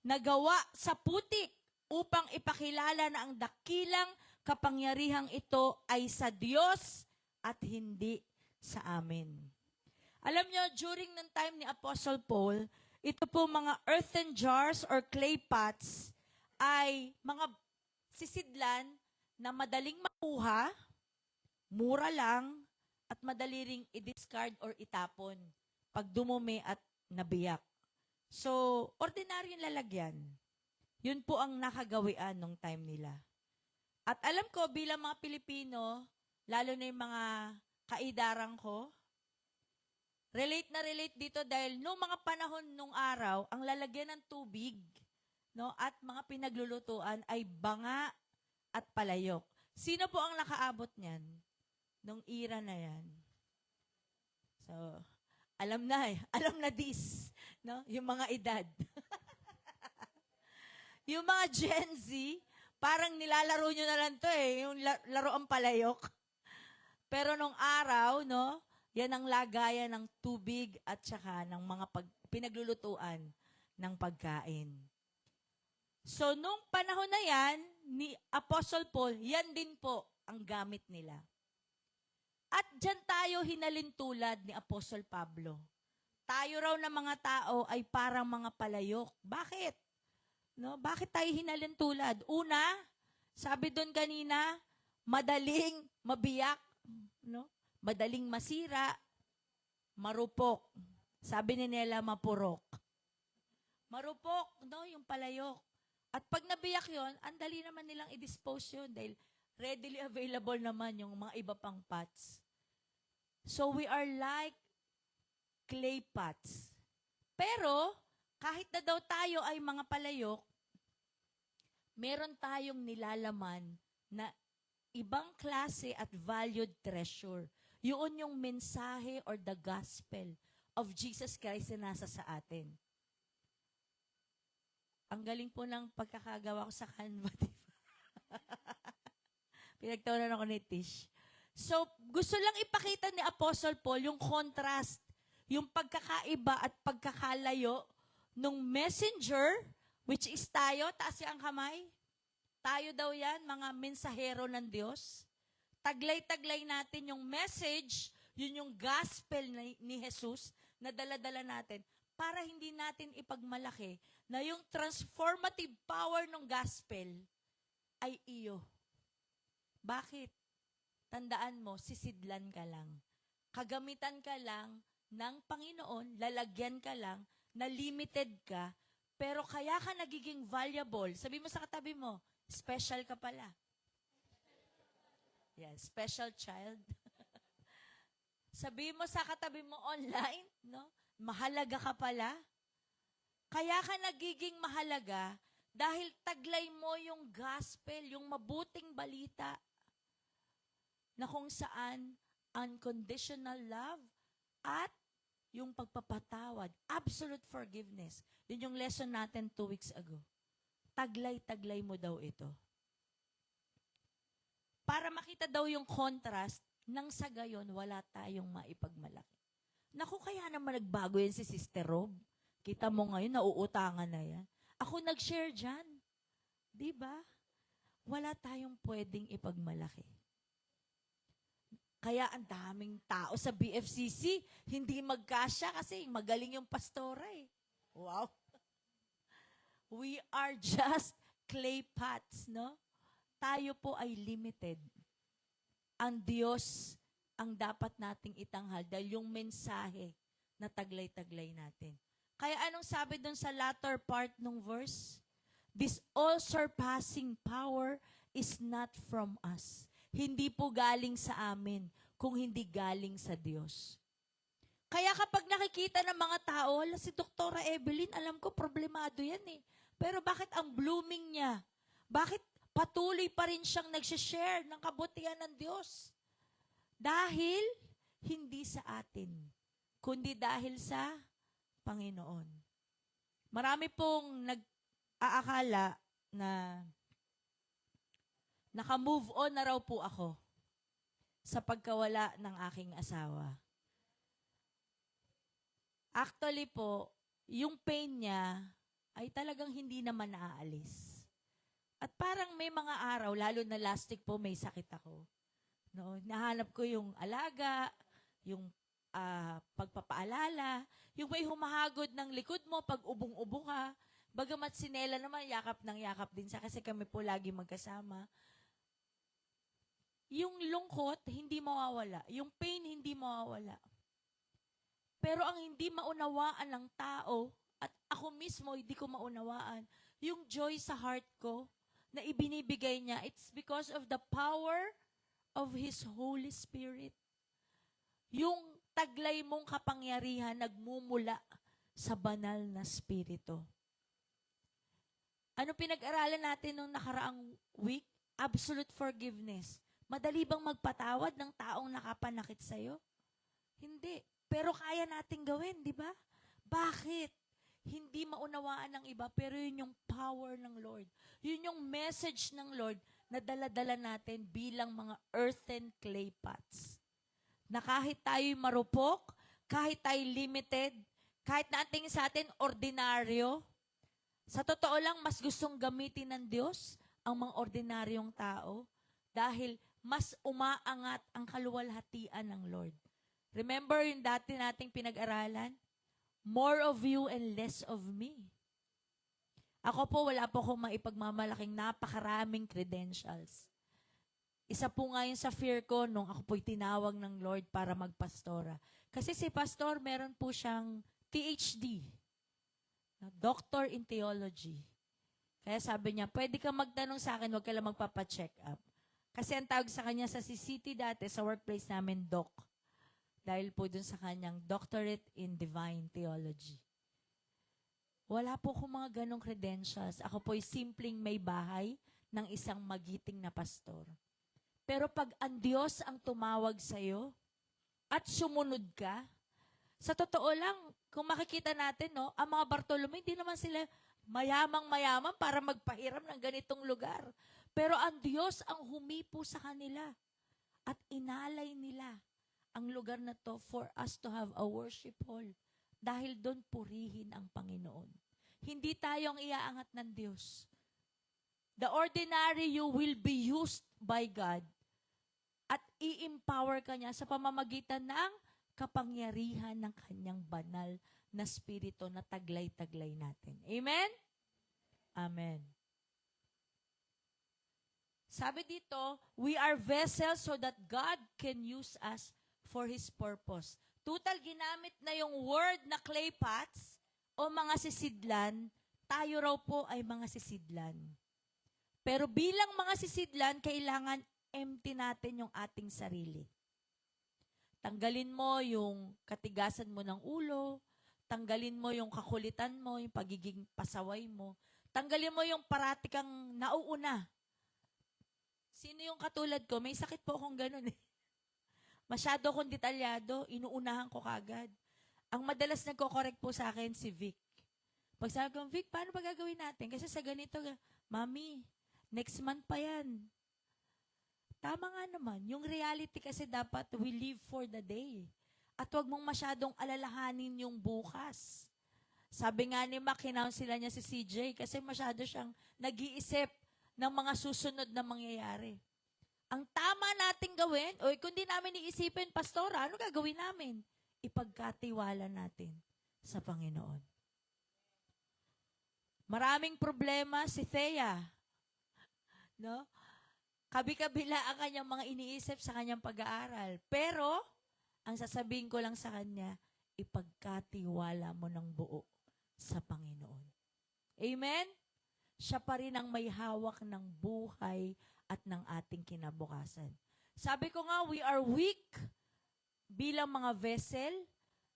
na gawa sa putik upang ipakilala na ang dakilang kapangyarihang ito ay sa Diyos at hindi sa amin. Alam nyo, during ng time ni Apostle Paul, ito po mga earthen jars or clay pots ay mga sisidlan na madaling makuha, mura lang, at madali ring i-discard or itapon pag dumumi at nabiyak. So, ordinaryong lalagyan. Yun po ang nakagawian nung time nila. At alam ko, bilang mga Pilipino, lalo na yung mga kaidarang ko, relate na relate dito dahil noong mga panahon nung araw, ang lalagyan ng tubig, no, at mga pinaglulutuan ay banga at palayok. Sino po ang nakaabot niyan nung era na yan? So, alam na this, no? Yung mga edad. Yung mga Gen Z, parang nilalaro nyo na lang to yung laro ang palayok. Pero nung araw, no, yan ang lagayan ng tubig at saka ng mga pinaglulutuan ng pagkain. So, nung panahon na yan, ni Apostle Paul, yan din po ang gamit nila. At dyan tayo hinalin tulad ni Apostle Pablo. Tayo raw na mga tao ay parang mga palayok. Bakit? No? Bakit tayo hinalin tulad? Una, sabi doon kanina, madaling mabiyak, no? Madaling masira, marupok. Sabi ni Nela, mapurok. Marupok, no? Yung palayok. At pag nabiyak yon, ang dali naman nilang i-dispose yun dahil readily available naman yung mga iba pang pots. So we are like clay pots. Pero, kahit na daw tayo ay mga palayok, meron tayong nilalaman na ibang klase at valued treasure. Yun yung mensahe or the gospel of Jesus Christ na nasa sa atin. Ang galing po ng pagkakagawa ko sa Canva, diba? Pinagtawanan ako ni Tish. So, gusto lang ipakita ni Apostle Paul yung contrast, yung pagkakaiba at pagkakalayo nung messenger, which is tayo, taas ang kamay. Tayo daw yan, mga mensahero ng Diyos. Taglay-taglay natin yung message, yun yung gospel ni Jesus na dala-dala natin para hindi natin ipagmalaki na yung transformative power ng gospel ay iyo. Bakit? Tandaan mo, sisidlan ka lang. Kagamitan ka lang ng Panginoon, lalagyan ka lang, na limited ka, pero kaya ka nagiging valuable. Sabi mo sa katabi mo, special ka pala. Yeah, special child. Sabi mo sa katabi mo online, no? Mahalaga ka pala. Kaya ka nagiging mahalaga dahil taglay mo yung gospel, yung mabuting balita na kung saan unconditional love at yung pagpapatawad, absolute forgiveness. Yun yung lesson natin 2 weeks ago. Taglay-taglay mo daw ito. Para makita daw yung contrast, nang sa gayon, wala tayong maipagmalaki. Naku, kaya naman nagbago yan si Sister Rob. Kita mo ngayon, nauutangan na yan. Ako nag-share dyan. Di ba? Wala tayong pwedeng ipagmalaki. Kaya ang daming tao sa BFCC, hindi magkasya kasi magaling yung pastora eh. Wow. We are just clay pots, no? Tayo po ay limited. Ang Diyos ang dapat nating itanghal dahil yung mensahe na taglay-taglay natin. Kaya anong sabi dun sa latter part ng verse? This all-surpassing power is not from us. Hindi po galing sa amin, kung hindi galing sa Diyos. Kaya kapag nakikita ng mga tao, si Doktora Evelyn, alam ko problemado yan eh. Pero bakit ang blooming niya? Bakit patuloy pa rin siyang nagsishare ng kabutihan ng Diyos? Dahil hindi sa atin, kundi dahil sa Panginoon. Marami pong nag-aakala na naka-move on na raw po ako sa pagkawala ng aking asawa. Actually po, yung pain niya ay talagang hindi naman naaalis. At parang may mga araw, lalo na last week po, may sakit ako. No, nahanap ko yung alaga, yung pagpapaalala, yung may humahagod ng likod mo pag ubong-ubo ka. Bagamat si Nela naman, yakap ng yakap din siya kasi kami po lagi magkasama. Yung lungkot, hindi mawawala. Yung pain, hindi mawawala. Pero ang hindi maunawaan ng tao, at ako mismo hindi ko maunawaan, yung joy sa heart ko na ibinibigay niya, it's because of the power of His Holy Spirit. Yung taglay mong kapangyarihan nagmumula sa banal na Spirito. Ano pinag-aralan natin nung nakaraang week? Absolute forgiveness. Madali bang magpatawad ng taong nakapanakit sa'yo? Hindi. Pero kaya nating gawin, di ba? Bakit? Hindi maunawaan ng iba, pero yun yung power ng Lord. Yun yung message ng Lord na dala-dala natin bilang mga earthen clay pots. Na kahit tayo'y marupok, kahit tayo'y limited, kahit na ang tingin sa atin ordinaryo, sa totoo lang, mas gustong gamitin ng Diyos ang mga ordinaryong tao dahil mas umaangat ang kaluwalhatian ng Lord. Remember yung dati nating pinag-aralan? More of you and less of me. Ako po, wala po akong maipagmamalaking napakaraming credentials. Isa po nga yun sa fear ko nung ako po'y tinawag ng Lord para magpastora. Kasi si pastor, meron po siyang PhD, Doctor in Theology. Kaya sabi niya, pwede ka magtanong sa akin, huwag ka lang magpapacheck up. Kasi ang tawag sa kanya sa CCT dati, sa workplace namin, Doc. Dahil po dun sa kanyang Doctorate in Divine Theology. Wala po akong mga ganong credentials. Ako po'y simpleng may bahay ng isang magiting na pastor. Pero pag ang Diyos ang tumawag sa'yo at sumunod ka, sa totoo lang, kung makikita natin, no, ang mga Bartolome, hindi naman sila mayamang-mayaman para magpahiram ng ganitong lugar. Pero ang Diyos ang humipo sa kanila at inalay nila ang lugar na to for us to have a worship hall. Dahil doon purihin ang Panginoon. Hindi tayo ang iaangat ng Diyos. The ordinary you will be used by God at i-empower ka niya sa pamamagitan ng kapangyarihan ng kanyang banal na spirito na taglay-taglay natin. Amen? Amen. Sabi dito, we are vessels so that God can use us for His purpose. Total ginamit na yung word na clay pots o mga sisidlan, tayo raw po ay mga sisidlan. Pero bilang mga sisidlan, kailangan empty natin yung ating sarili. Tanggalin mo yung katigasan mo ng ulo, tanggalin mo yung kakulitan mo, yung pagiging pasaway mo, tanggalin mo yung parati kang nauuna. Sino yung katulad ko? May sakit po akong ganun eh. Masyado akong detalyado, inuunahan ko kagad. Ang madalas nagko-correct po sa akin, si Vic. Pag sabi ko, Vic, paano ba gagawin natin? Kasi sa ganito, Mami, next month pa yan. Tama nga naman. Yung reality kasi dapat we live for the day. At huwag mong masyadong alalahanin yung bukas. Sabi nga ni Mac, kinounsela niya si CJ kasi masyado siyang nag-iisip ng mga susunod na mangyayari. Ang tama nating gawin, o kung di namin iisipin, Pastora, ano gagawin namin? Ipagkatiwala natin sa Panginoon. Maraming problema si Thea. No? Kabi-kabila ang kanyang mga iniisip sa kanyang pag-aaral. Pero, ang sasabihin ko lang sa kanya, ipagkatiwala mo ng buo sa Panginoon. Amen? Siya pa rin ang may hawak ng buhay at ng ating kinabukasan. Sabi ko nga, we are weak bilang mga vessel.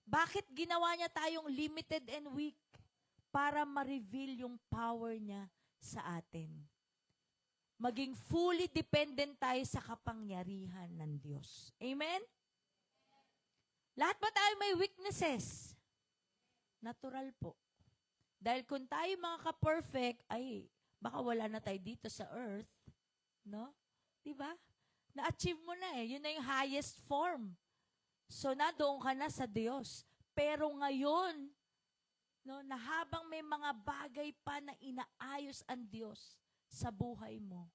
Bakit ginawa niya tayong limited and weak? Para ma-reveal yung power niya sa atin. Maging fully dependent tayo sa kapangyarihan ng Diyos. Amen? Lahat ba tayo may weaknesses? Natural po. Dahil kung tayo mga ka-perfect, ay, baka wala na tayo dito sa earth. No? Diba? Na-achieve mo na eh. Yun na yung highest form. So, doon ka na sa Diyos. Pero ngayon, no, na habang may mga bagay pa na inaayos ang Diyos sa buhay mo,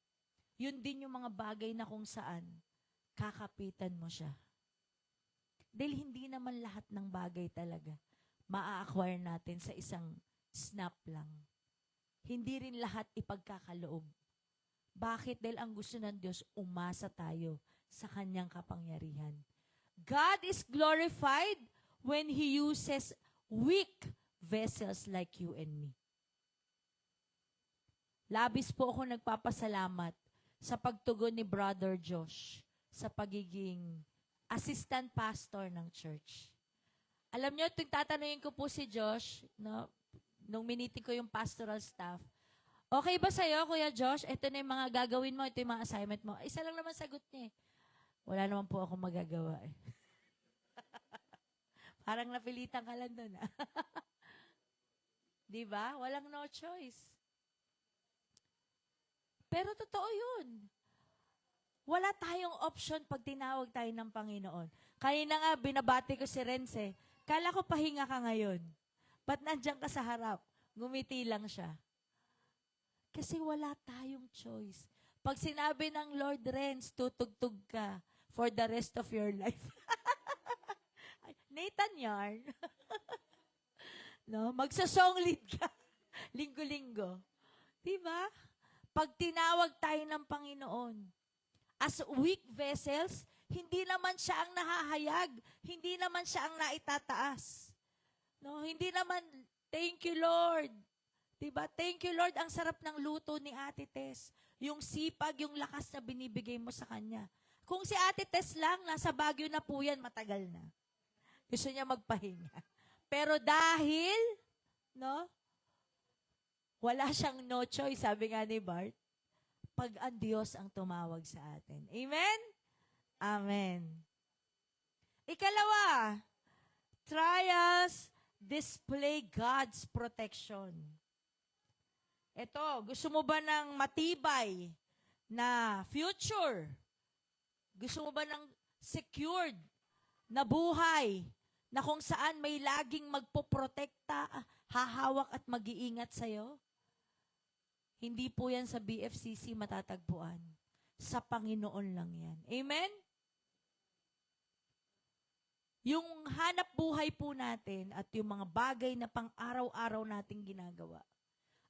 yun din yung mga bagay na kung saan kakapitan mo siya. Dahil hindi naman lahat ng bagay talaga maa-acquire natin sa isang snap lang. Hindi rin lahat ipagkakaloob. Bakit? Dahil ang gusto ng Diyos, umasa tayo sa kanyang kapangyarihan. God is glorified when He uses weak vessels like you and me. Labis po ako nagpapasalamat sa pagtugon ni Brother Josh sa pagiging assistant pastor ng church. Alam niyo, tatanungin ko po si Josh, no, nung miniting ko yung pastoral staff, okay ba sa'yo, Kuya Josh? Ito na yung mga gagawin mo, ito yung mga assignment mo. Isa lang naman sagot niya eh. Wala naman po akong magagawa eh. Parang napilitan ka lang doon. Diba? Walang no choice. Pero totoo yun. Wala tayong option pag tinawag tayo ng Panginoon. Kanina nga, binabati ko si Renze. Kala ko pahinga ka ngayon. Ba't nandiyan ka sa harap? Ngumiti lang siya. Kasi wala tayong choice. Pag sinabi ng Lord, Renz, tutugtog ka for the rest of your life. Nathan yarn. No? Magsasong lead ka. Linggo-linggo. Diba? Pag tinawag tayo ng Panginoon, as weak vessels, hindi naman siya ang nahahayag. Hindi naman siya ang naitataas. No? Hindi naman, thank you, Lord. Diba? Thank you, Lord. Ang sarap ng luto ni Ate Tess. Yung sipag, yung lakas na binibigay mo sa kanya. Kung si Ate Tess lang, nasa Baguio na po yan, matagal na. Gusto niya magpahinga. Pero dahil, no, wala siyang no choice, sabi nga ni Bart, pag ang Diyos ang tumawag sa atin. Amen? Amen. Ikalawa, trials display God's protection. Ito, gusto mo ba ng matibay na future? Gusto mo ba ng secured na buhay na kung saan may laging magpoprotekta, hahawak at mag-iingat sa'yo? Hindi po yan sa BFCC matatagpuan. Sa Panginoon lang yan. Amen? Yung hanap buhay po natin at yung mga bagay na pang-araw-araw nating ginagawa,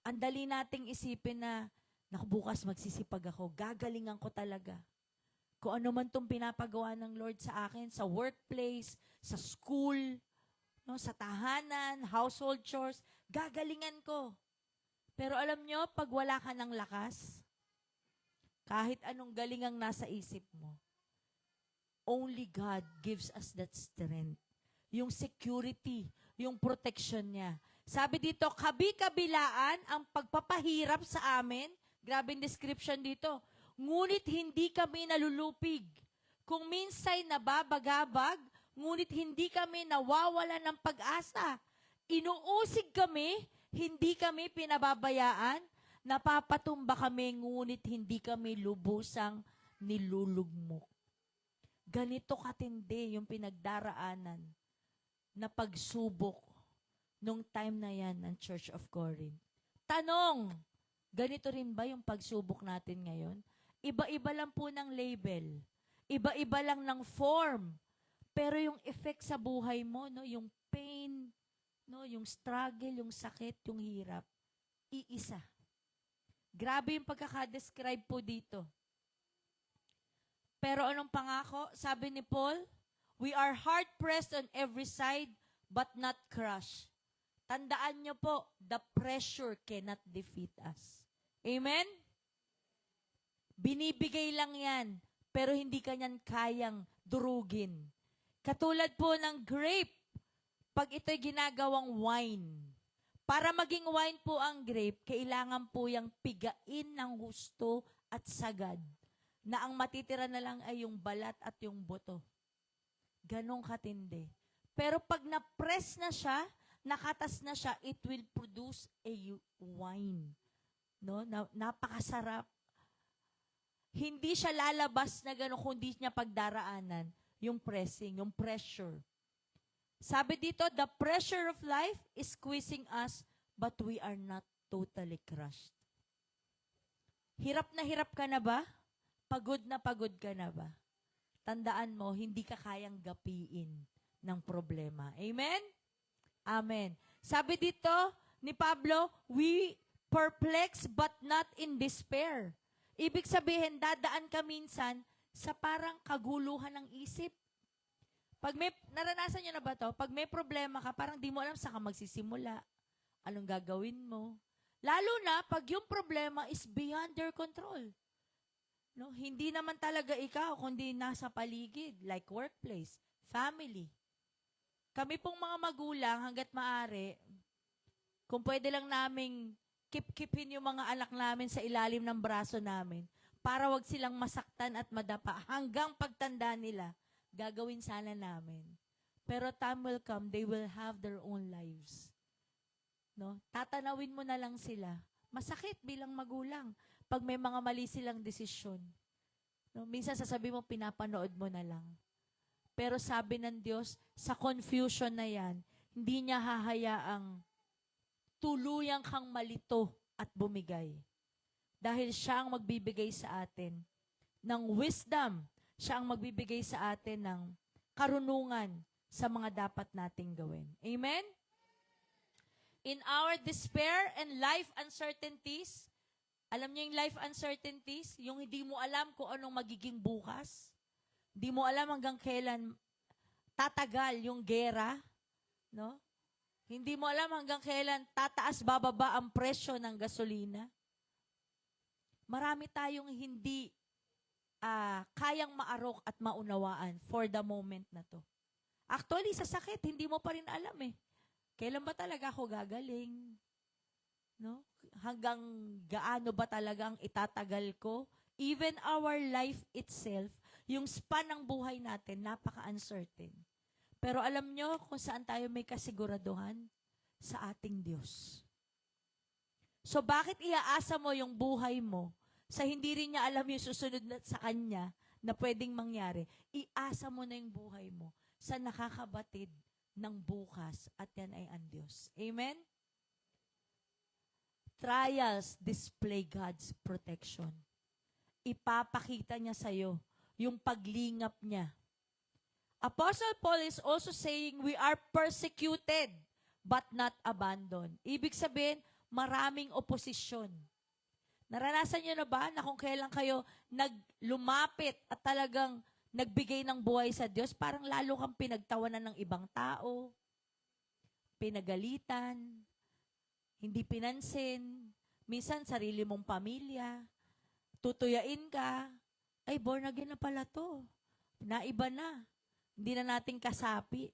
ang dali nating isipin na, naku, bukas magsisipag ako, gagalingan ko talaga. Kung ano man itong pinapagawa ng Lord sa akin, sa workplace, sa school, no, sa tahanan, household chores, gagalingan ko. Pero alam nyo, pag wala ka ng lakas, kahit anong galing ang nasa isip mo, only God gives us that strength. Yung security, yung protection niya. Sabi dito, kabi-kabilaan ang pagpapahirap sa amin. Grabe yung description dito. Ngunit hindi kami nalulupig. Kung minsay nababagabag, ngunit hindi kami nawawala ng pag-asa. Inuusig kami, hindi kami pinababayaan. Napapatumba kami, ngunit hindi kami lubusang nilulugmok. Ganito katindi yung pinagdaraanan na pagsubok nung time na yan ng Church of Corinth. Tanong, ganito rin ba yung pagsubok natin ngayon? Iba-iba lang po ng label. Iba-iba lang ng form. Pero yung effect sa buhay mo, no, yung pain, no, yung struggle, yung sakit, yung hirap, iisa. Grabe yung pagkakadescribe po dito. Pero anong pangako? Sabi ni Paul, we are hard-pressed on every side, but not crushed. Tandaan nyo po, the pressure cannot defeat us. Amen? Binibigay lang yan, pero hindi kanyan kayang durugin. Katulad po ng grape, pag ito'y ginagawang wine. Para maging wine po ang grape, kailangan po yung pigain ng husto at sagad, na ang matitira na lang ay yung balat at yung buto. Ganong katindi. Pero pag na-press na siya, nakatas na siya, it will produce a wine. No? Napakasarap. Hindi siya lalabas na gano'n kung di niya pagdaraanan yung pressing, yung pressure. Sabi dito, the pressure of life is squeezing us, but we are not totally crushed. Hirap ka na ba? Pagod ka na ba? Tandaan mo, hindi ka kayang gapiin ng problema. Amen? Amen. Sabi dito ni Pablo, we perplex but not in despair. Ibig sabihin, dadaan ka minsan sa parang kaguluhan ng isip. Pag may, naranasan nyo na ba to? Pag may problema ka, parang di mo alam saan ka magsisimula. Anong gagawin mo? Lalo na pag yung problema is beyond your control. No? Hindi naman talaga ikaw, kundi nasa paligid, like workplace, family. Kami pong mga magulang, hanggat maaari, kung pwede lang naming kip-kipin yung mga anak namin sa ilalim ng braso namin para wag silang masaktan at madapa hanggang pagtanda nila, gagawin sana namin. Pero time will come, they will have their own lives. No? Tatanawin mo na lang sila. Masakit bilang magulang pag may mga mali silang desisyon. No? Minsan sasabi mo, pinapanood mo na lang. Pero sabi ng Diyos, sa confusion na yan, hindi niya hahayaang tuluyang kang malito at bumigay. Dahil siya ang magbibigay sa atin ng wisdom. Siya ang magbibigay sa atin ng karunungan sa mga dapat nating gawin. Amen? In our despair and life uncertainties, alam niyo yung life uncertainties? Yung hindi mo alam kung anong magiging bukas. Hindi mo alam hanggang kailan tatagal yung gera. No? Hindi mo alam hanggang kailan tataas bababa ang presyo ng gasolina. Marami tayong hindi kayang maarok at maunawaan for the moment na to. Actually, sa sakit, hindi mo pa rin alam eh. Kailan ba talaga ako gagaling? No? Hanggang gaano ba talagang itatagal ko? Even our life itself, yung span ng buhay natin, napaka-uncertain. Pero alam nyo kung saan tayo may kasiguraduhan? Sa ating Diyos. So bakit iaasa mo yung buhay mo sa hindi rin niya alam yung susunod na sa Kanya na pwedeng mangyari? Iasa mo na yung buhay mo sa nakakabatid ng bukas at yan ay ang Diyos. Amen? Trials display God's protection. Ipapakita niya sa'yo yung paglingap niya. Apostle Paul is also saying we are persecuted but not abandoned. Ibig sabihin, maraming oposisyon. Naranasan niyo na ba na kung kailan kayo lumapit at talagang nagbigay ng buhay sa Diyos, parang lalo kang pinagtawanan ng ibang tao, pinagalitan, hindi pinansin, minsan sarili mong pamilya, tutuyain ka, ay born again na pala to, naiba na, hindi na natin kasapi.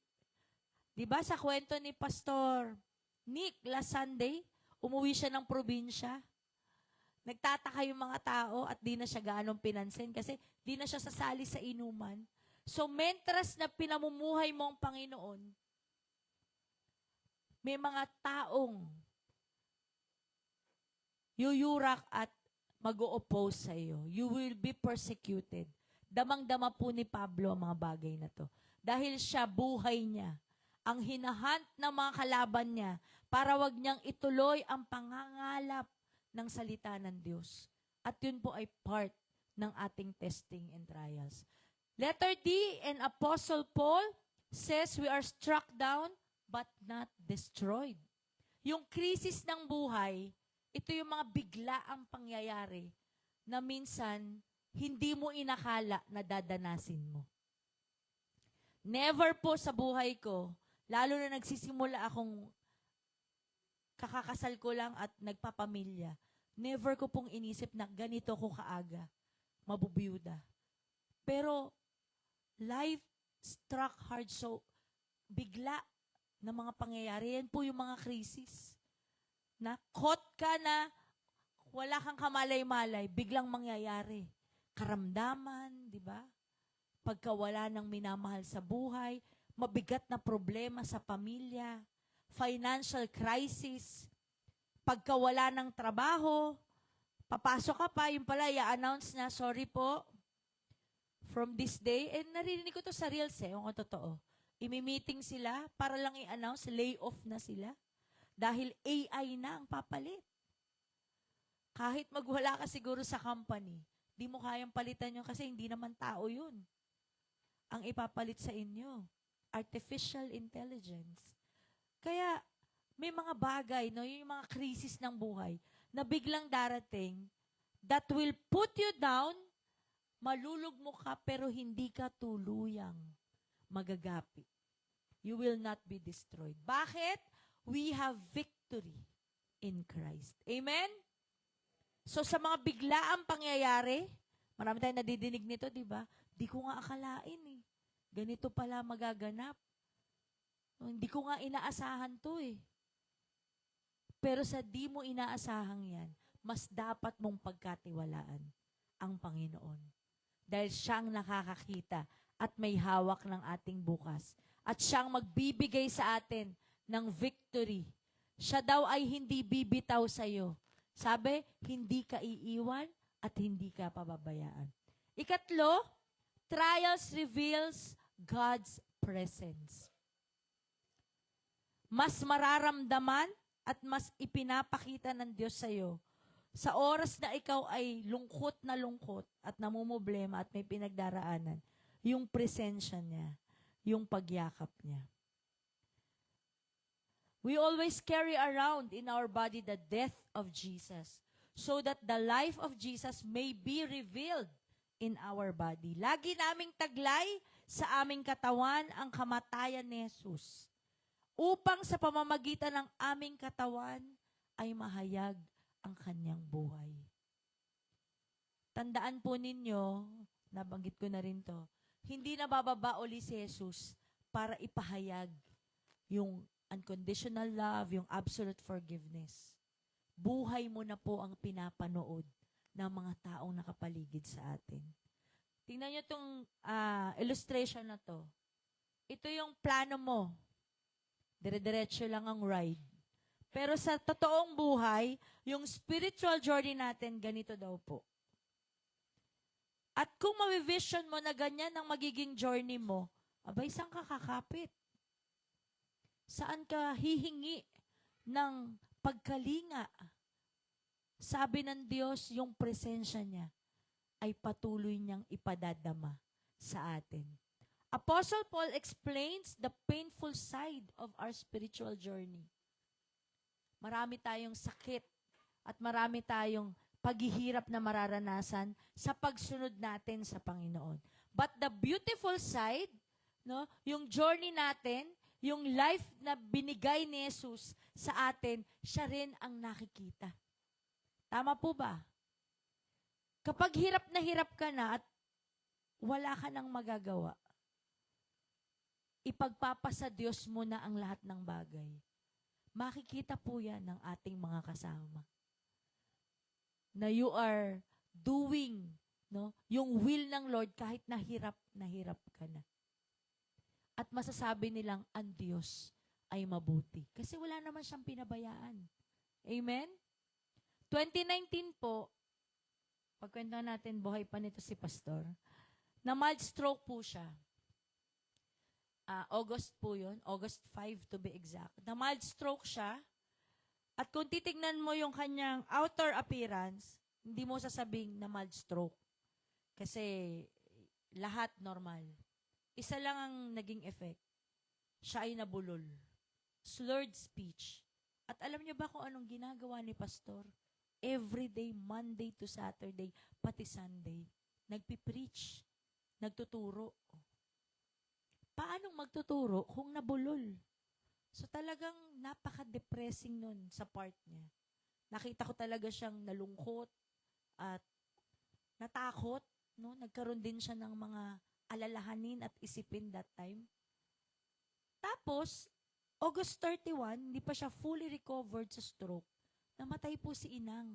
Diba sa kwento ni Pastor Nick last Sunday, umuwi siya ng probinsya. Nagtataka yung mga tao at di na siya gaanong pinansin kasi di na siya sasali sa inuman. So, mentras na pinamumuhay mo ang Panginoon, may mga taong yuyurak at mag-o-oppose sa iyo. You will be persecuted. Damang-dama po ni Pablo ang mga bagay na to. Dahil siya, buhay niya, ang hinahunt ng mga kalaban niya para wag niyang ituloy ang pangangalap ng salita ng Diyos. At yun po ay part ng ating testing and trials. Letter D, and Apostle Paul says we are struck down but not destroyed. Yung krisis ng buhay, ito yung mga biglaang pangyayari na minsan hindi mo inakala na dadanasin mo. Never po sa buhay ko, lalo na nagsisimula akong kakakasal ko lang at nagpapamilya, never ko pong inisip na ganito ko kaaga, mabubiyuda. Pero, life struck hard, so bigla na mga pangyayari. Yan po yung mga krisis. Na caught ka na wala kang kamalay-malay, biglang mangyayari. Karamdaman, di ba? Pagkawala ng minamahal sa buhay, mabigat na problema sa pamilya, financial crisis, pagkawala ng trabaho, papasok ka pa, yung pala, i-announce na, sorry po, from this day, and narinig ko to sa Reels yung totoo. Imi-meeting sila para lang i-announce, lay off na sila. Dahil AI na ang papalit. Kahit magwala ka siguro sa company, di mo kayang palitan yun kasi hindi naman tao yun. Ang ipapalit sa inyo, artificial intelligence. Kaya, may mga bagay, no, yung mga krisis ng buhay, na biglang darating, that will put you down, malulugmo ka, pero hindi ka tuluyang magagapi. You will not be destroyed. Bakit? We have victory in Christ. Amen? So, sa mga biglaang pangyayari, marami tayong nadidinig nito, di ba? Di ko nga akalain eh. Ganito pala magaganap. Hindi ko nga inaasahan to eh. Pero sa di mo inaasahang yan, mas dapat mong pagkatiwalaan ang Panginoon. Dahil siyang nakakakita at may hawak ng ating bukas. At siyang magbibigay sa atin ng victory. Siya daw ay hindi bibitaw sa iyo. Sabi, hindi ka iiwan at hindi ka pababayaan. Ikatlo, trials reveals God's presence. Mas mararamdaman at mas ipinapakita ng Diyos sa iyo sa oras na ikaw ay lungkot at namumblema at may pinagdaraanan, yung presensya niya, yung pagyakap niya. We always carry around in our body the death of Jesus so that the life of Jesus may be revealed in our body. Lagi naming taglay sa aming katawan ang kamatayan ni Jesus upang sa pamamagitan ng aming katawan ay mahayag ang kanyang buhay. Tandaan po ninyo, nabanggit ko na rin to, hindi na bababa uli si Jesus para ipahayag yung unconditional love, yung absolute forgiveness. Buhay mo na po ang pinapanood ng mga taong nakapaligid sa atin. Tingnan nyo itong illustration na to. Ito yung plano mo. Dire-diretso lang ang ride. Pero sa totoong buhay, yung spiritual journey natin, ganito daw po. At kung mavivision mo na ganyan ang magiging journey mo, abay, saan ka kakapit? Saan ka hihingi ng pagkalinga? Sabi ng Diyos, yung presensya niya ay patuloy niyang ipadadama sa atin. Apostle Paul explains the painful side of our spiritual journey. Marami tayong sakit at marami tayong paghihirap na mararanasan sa pagsunod natin sa Panginoon. But the beautiful side, no, yung journey natin, yung life na binigay ni Jesus sa atin, siya rin ang nakikita. Tama po ba? Kapag hirap ka na at wala ka nang magagawa, ipagpapasa Diyos mo na ang lahat ng bagay. Makikita po yan ng ating mga kasama. na you are doing, no, yung will ng Lord kahit nahirap ka na. At masasabi nilang ang Diyos ay mabuti. Kasi wala naman siyang pinabayaan. Amen? 2019 po, pagkwentuhan natin, buhay pa nito si Pastor, na mild stroke po siya. August po yun, August 5 to be exact. Na mild stroke siya, at kung titignan mo yung kanyang outer appearance, hindi mo sasabing na mild stroke. Kasi lahat normal. Isa lang ang naging effect. Siya ay nabulol. Slurred speech. At alam niyo ba kung anong ginagawa ni Pastor? Every day, Monday to Saturday, pati Sunday, nagpipreach, nagtuturo. Paanong magtuturo kung nabulol? So talagang napaka-depressing nun sa part niya. Nakita ko talaga siyang nalungkot at natakot. No? Nagkaroon din siya ng mga alalahanin at isipin that time. Tapos, August 31, hindi pa siya fully recovered sa stroke. Namatay po si Inang.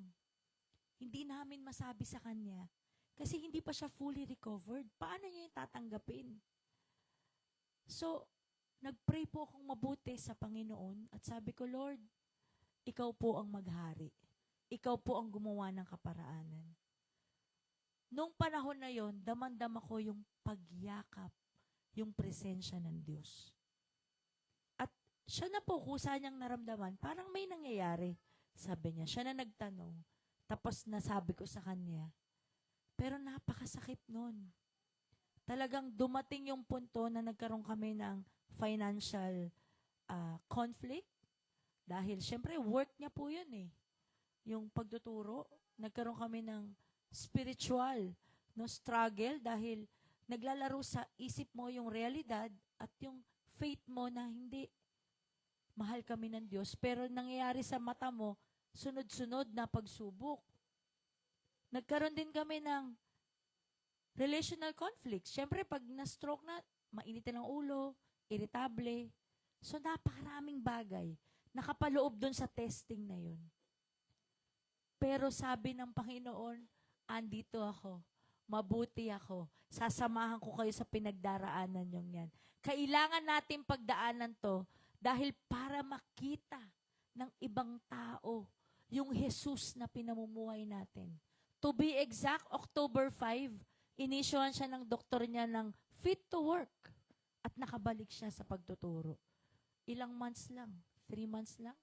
Hindi namin masabi sa kanya. Kasi hindi pa siya fully recovered. Paano niya yung tatanggapin? So, nag-pray po akong mabuti sa Panginoon at sabi ko, Lord, ikaw po ang maghari. Ikaw po ang gumawa ng kaparaanan. Nung panahon na yon, damandama ko yung pagyakap, yung presensya ng Diyos. At siya na po, kusa niyang naramdaman, parang may nangyayari. Sabi niya, siya na nagtanong. Tapos nasabi ko sa kanya, pero napakasakit nun. Talagang dumating yung punto na nagkaroon kami ng financial conflict. Dahil, syempre, work niya po yun eh. Yung pagtuturo, nagkaroon kami ng spiritual struggle dahil naglalaro sa isip mo yung realidad at yung faith mo na hindi mahal kami ng Diyos. Pero nangyayari sa mata mo, sunod-sunod na pagsubok. Nagkaroon din kami ng relational conflicts. Siyempre, pag na-stroke na, mainitin ang ulo, irritable. So, napakaraming bagay. Nakapaloob dun sa testing na yun. Pero sabi ng Panginoon, andito ako. Mabuti ako. Sasamahan ko kayo sa pinagdaraanan yung yan. Kailangan natin pagdaanan to dahil para makita ng ibang tao yung Jesus na pinamumuhay natin. To be exact, October 5, inisyohan siya ng doktor niya ng fit to work at nakabalik siya sa pagtuturo. Ilang months lang? 3 months lang?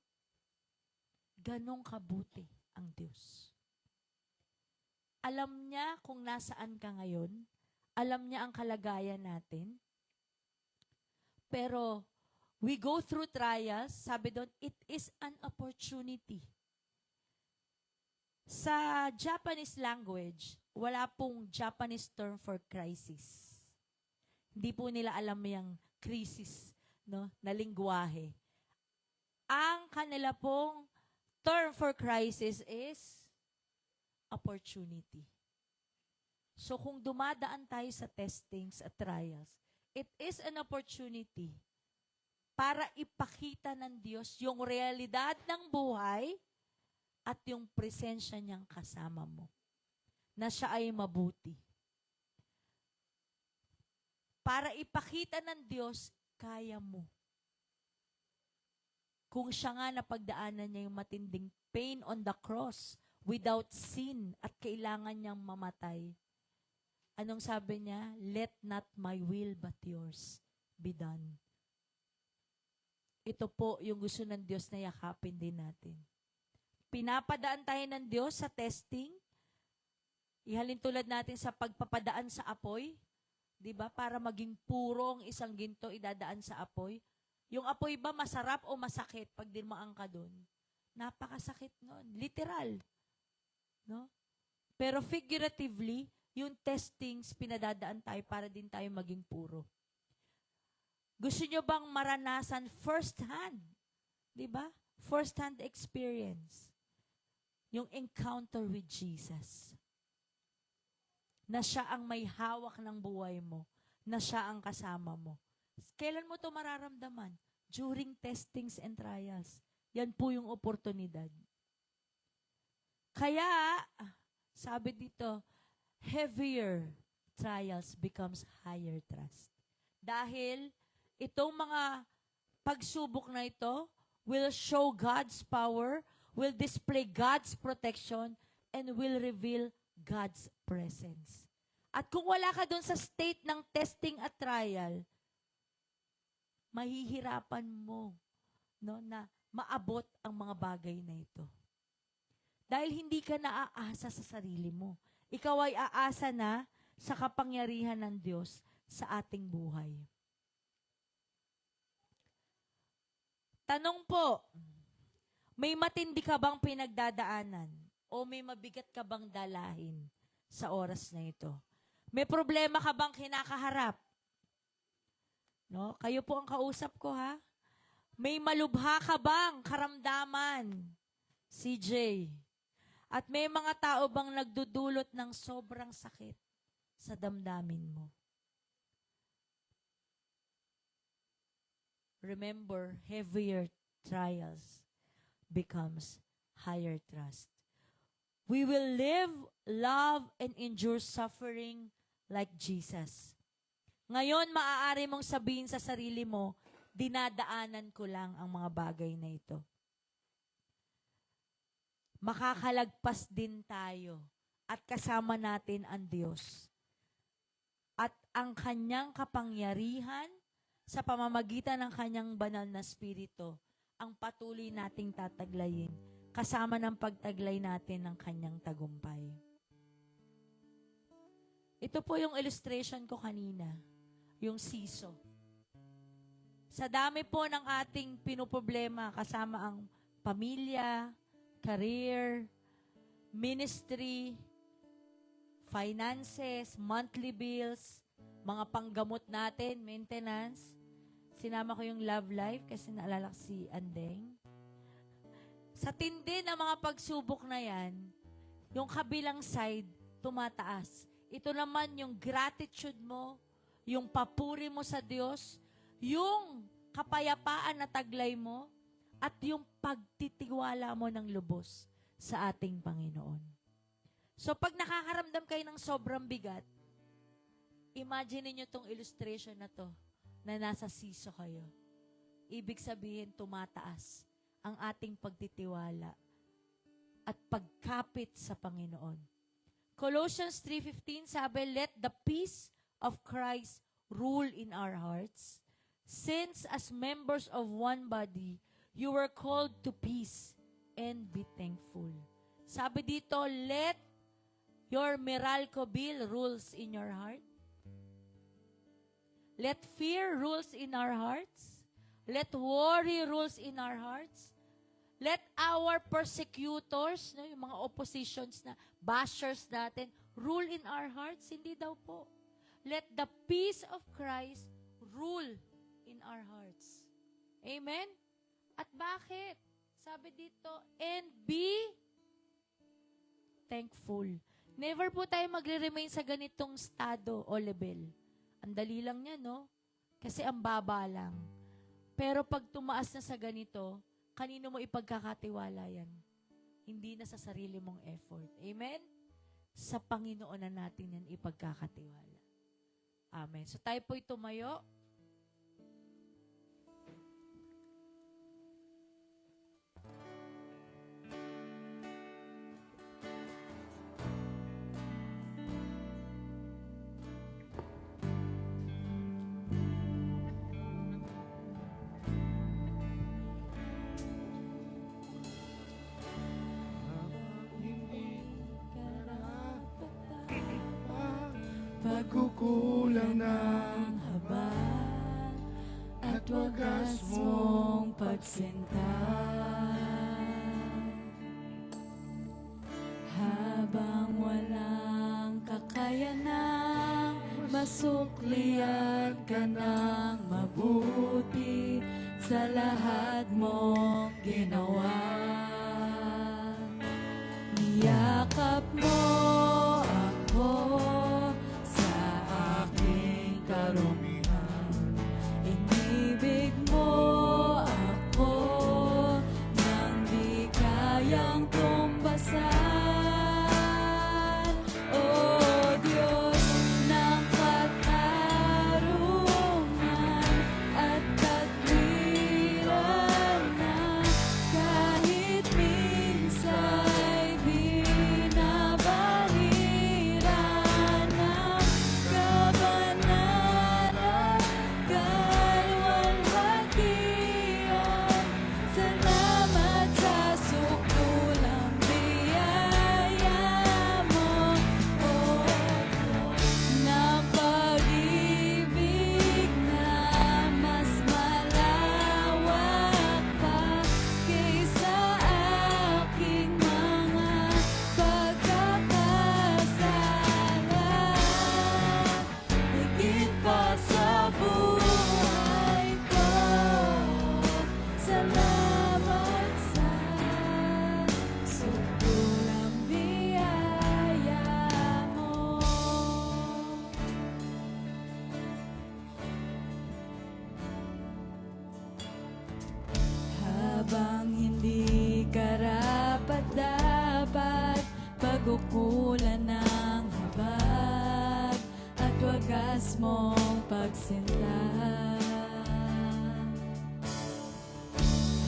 Ganong kabuti ang Diyos. Alam niya kung nasaan ka ngayon. Alam niya ang kalagayan natin. Pero, we go through trials. Sabi doon, it is an opportunity. Sa Japanese language, wala pong Japanese term for crisis. Hindi po nila alam yung crisis, na lingwahe. Ang kanila pong term for crisis is opportunity. So kung dumadaan tayo sa testings at trials, it is an opportunity para ipakita ng Diyos yung realidad ng buhay at yung presensya niyang kasama mo. Na siya ay mabuti. Para ipakita ng Diyos, kaya mo. Kung siya nga napagdaanan niya yung matinding pain on the cross without sin at kailangan niyang mamatay, anong sabi niya? Let not my will but yours be done. Ito po yung gusto ng Diyos na yakapin din natin. Pinapadaan tayo ng Diyos sa testing. Ihalin tulad natin sa pagpapadaan sa apoy. Diba? Para maging puro ang isang ginto idadaan sa apoy. Yung apoy ba masarap o masakit pag dirmaan ka dun? Napakasakit nun. Literal. No? Pero figuratively, yung testings pinadadaan tayo para din tayo maging puro. Gusto nyo bang maranasan first hand? Diba? First hand experience. Yung encounter with Jesus. Na siya ang may hawak ng buhay mo. Na siya ang kasama mo. Kailan mo to mararamdaman? During testings and trials. Yan po yung oportunidad. Kaya, sabi dito, heavier trials becomes higher trust. Dahil itong mga pagsubok na ito will show God's power, will display God's protection, and will reveal God's presence. At kung wala ka dun sa state ng testing at trial, mahihirapan mo, no, na maabot ang mga bagay na ito. Dahil hindi ka naaasa sa sarili mo. Ikaw ay aasa na sa kapangyarihan ng Diyos sa ating buhay. Tanong po, may matindi ka bang pinagdadaanan o may mabigat ka bang dalahin sa oras na ito? May problema ka bang kinakaharap? No? Kayo po ang kausap ko, ha? May malubha ka bang karamdaman? CJ. At may mga tao bang nagdudulot ng sobrang sakit sa damdamin mo? Remember, heavier trials becomes higher trust. We will live, love, and endure suffering like Jesus. Ngayon, maaari mong sabihin sa sarili mo, dinadaanan ko lang ang mga bagay na ito. Makakalagpas din tayo at kasama natin ang Diyos. At ang kanyang kapangyarihan sa pamamagitan ng kanyang banal na spirito ang patuloy nating tataglayin kasama ng pagtaglay natin ng kanyang tagumpay. Ito po yung illustration ko kanina, yung siso. Sa dami po ng ating pinoproblema kasama ang pamilya, career, ministry, finances, monthly bills, mga panggamot natin, maintenance. Sinama ko yung love life kasi naalala ko si Andeng. Sa tindi ng mga pagsubok na yan, yung kabilang side, tumataas. Ito naman yung gratitude mo, yung papuri mo sa Diyos, yung kapayapaan na taglay mo, at yung pagtitiwala mo ng lubos sa ating Panginoon. So pag nakakaramdam kayo ng sobrang bigat, imagine niyo tong illustration na to, na nasa siso kayo. Ibig sabihin, tumataas ang ating pagtitiwala at pagkapit sa Panginoon. Colossians 3:15 sabi, let the peace of Christ rule in our hearts, since as members of one body, you were called to peace and be thankful. Sabi dito, let your Meralco bill rules in your heart. Let fear rules in our hearts. Let worry rules in our hearts. Let our persecutors, no, yung mga oppositions na bashers natin, rule in our hearts. Hindi daw po. Let the peace of Christ rule in our hearts. Amen? At bakit? Sabi dito, and be thankful. Never po tayo magre-remain sa ganitong estado o level. Ang dali lang niya, no? Kasi ang baba lang. Pero pag tumaas na sa ganito, kanino mo ipagkakatiwala yan? Hindi na sa sarili mong effort. Amen? Sa Panginoon na natin yan ipagkakatiwala. Amen. So tayo po'y tumayo. Pagkukulang ng haba at wagas mong pagsinta, Habang walang kakayanang masuklian ka ng mabuti sa lahat mong ginawa. Niyakap mo ako sa aking karumihan. Inibig mo ako nang di kayang tumbasan. Pagkukulan ng habag at wagas mong pagsinta.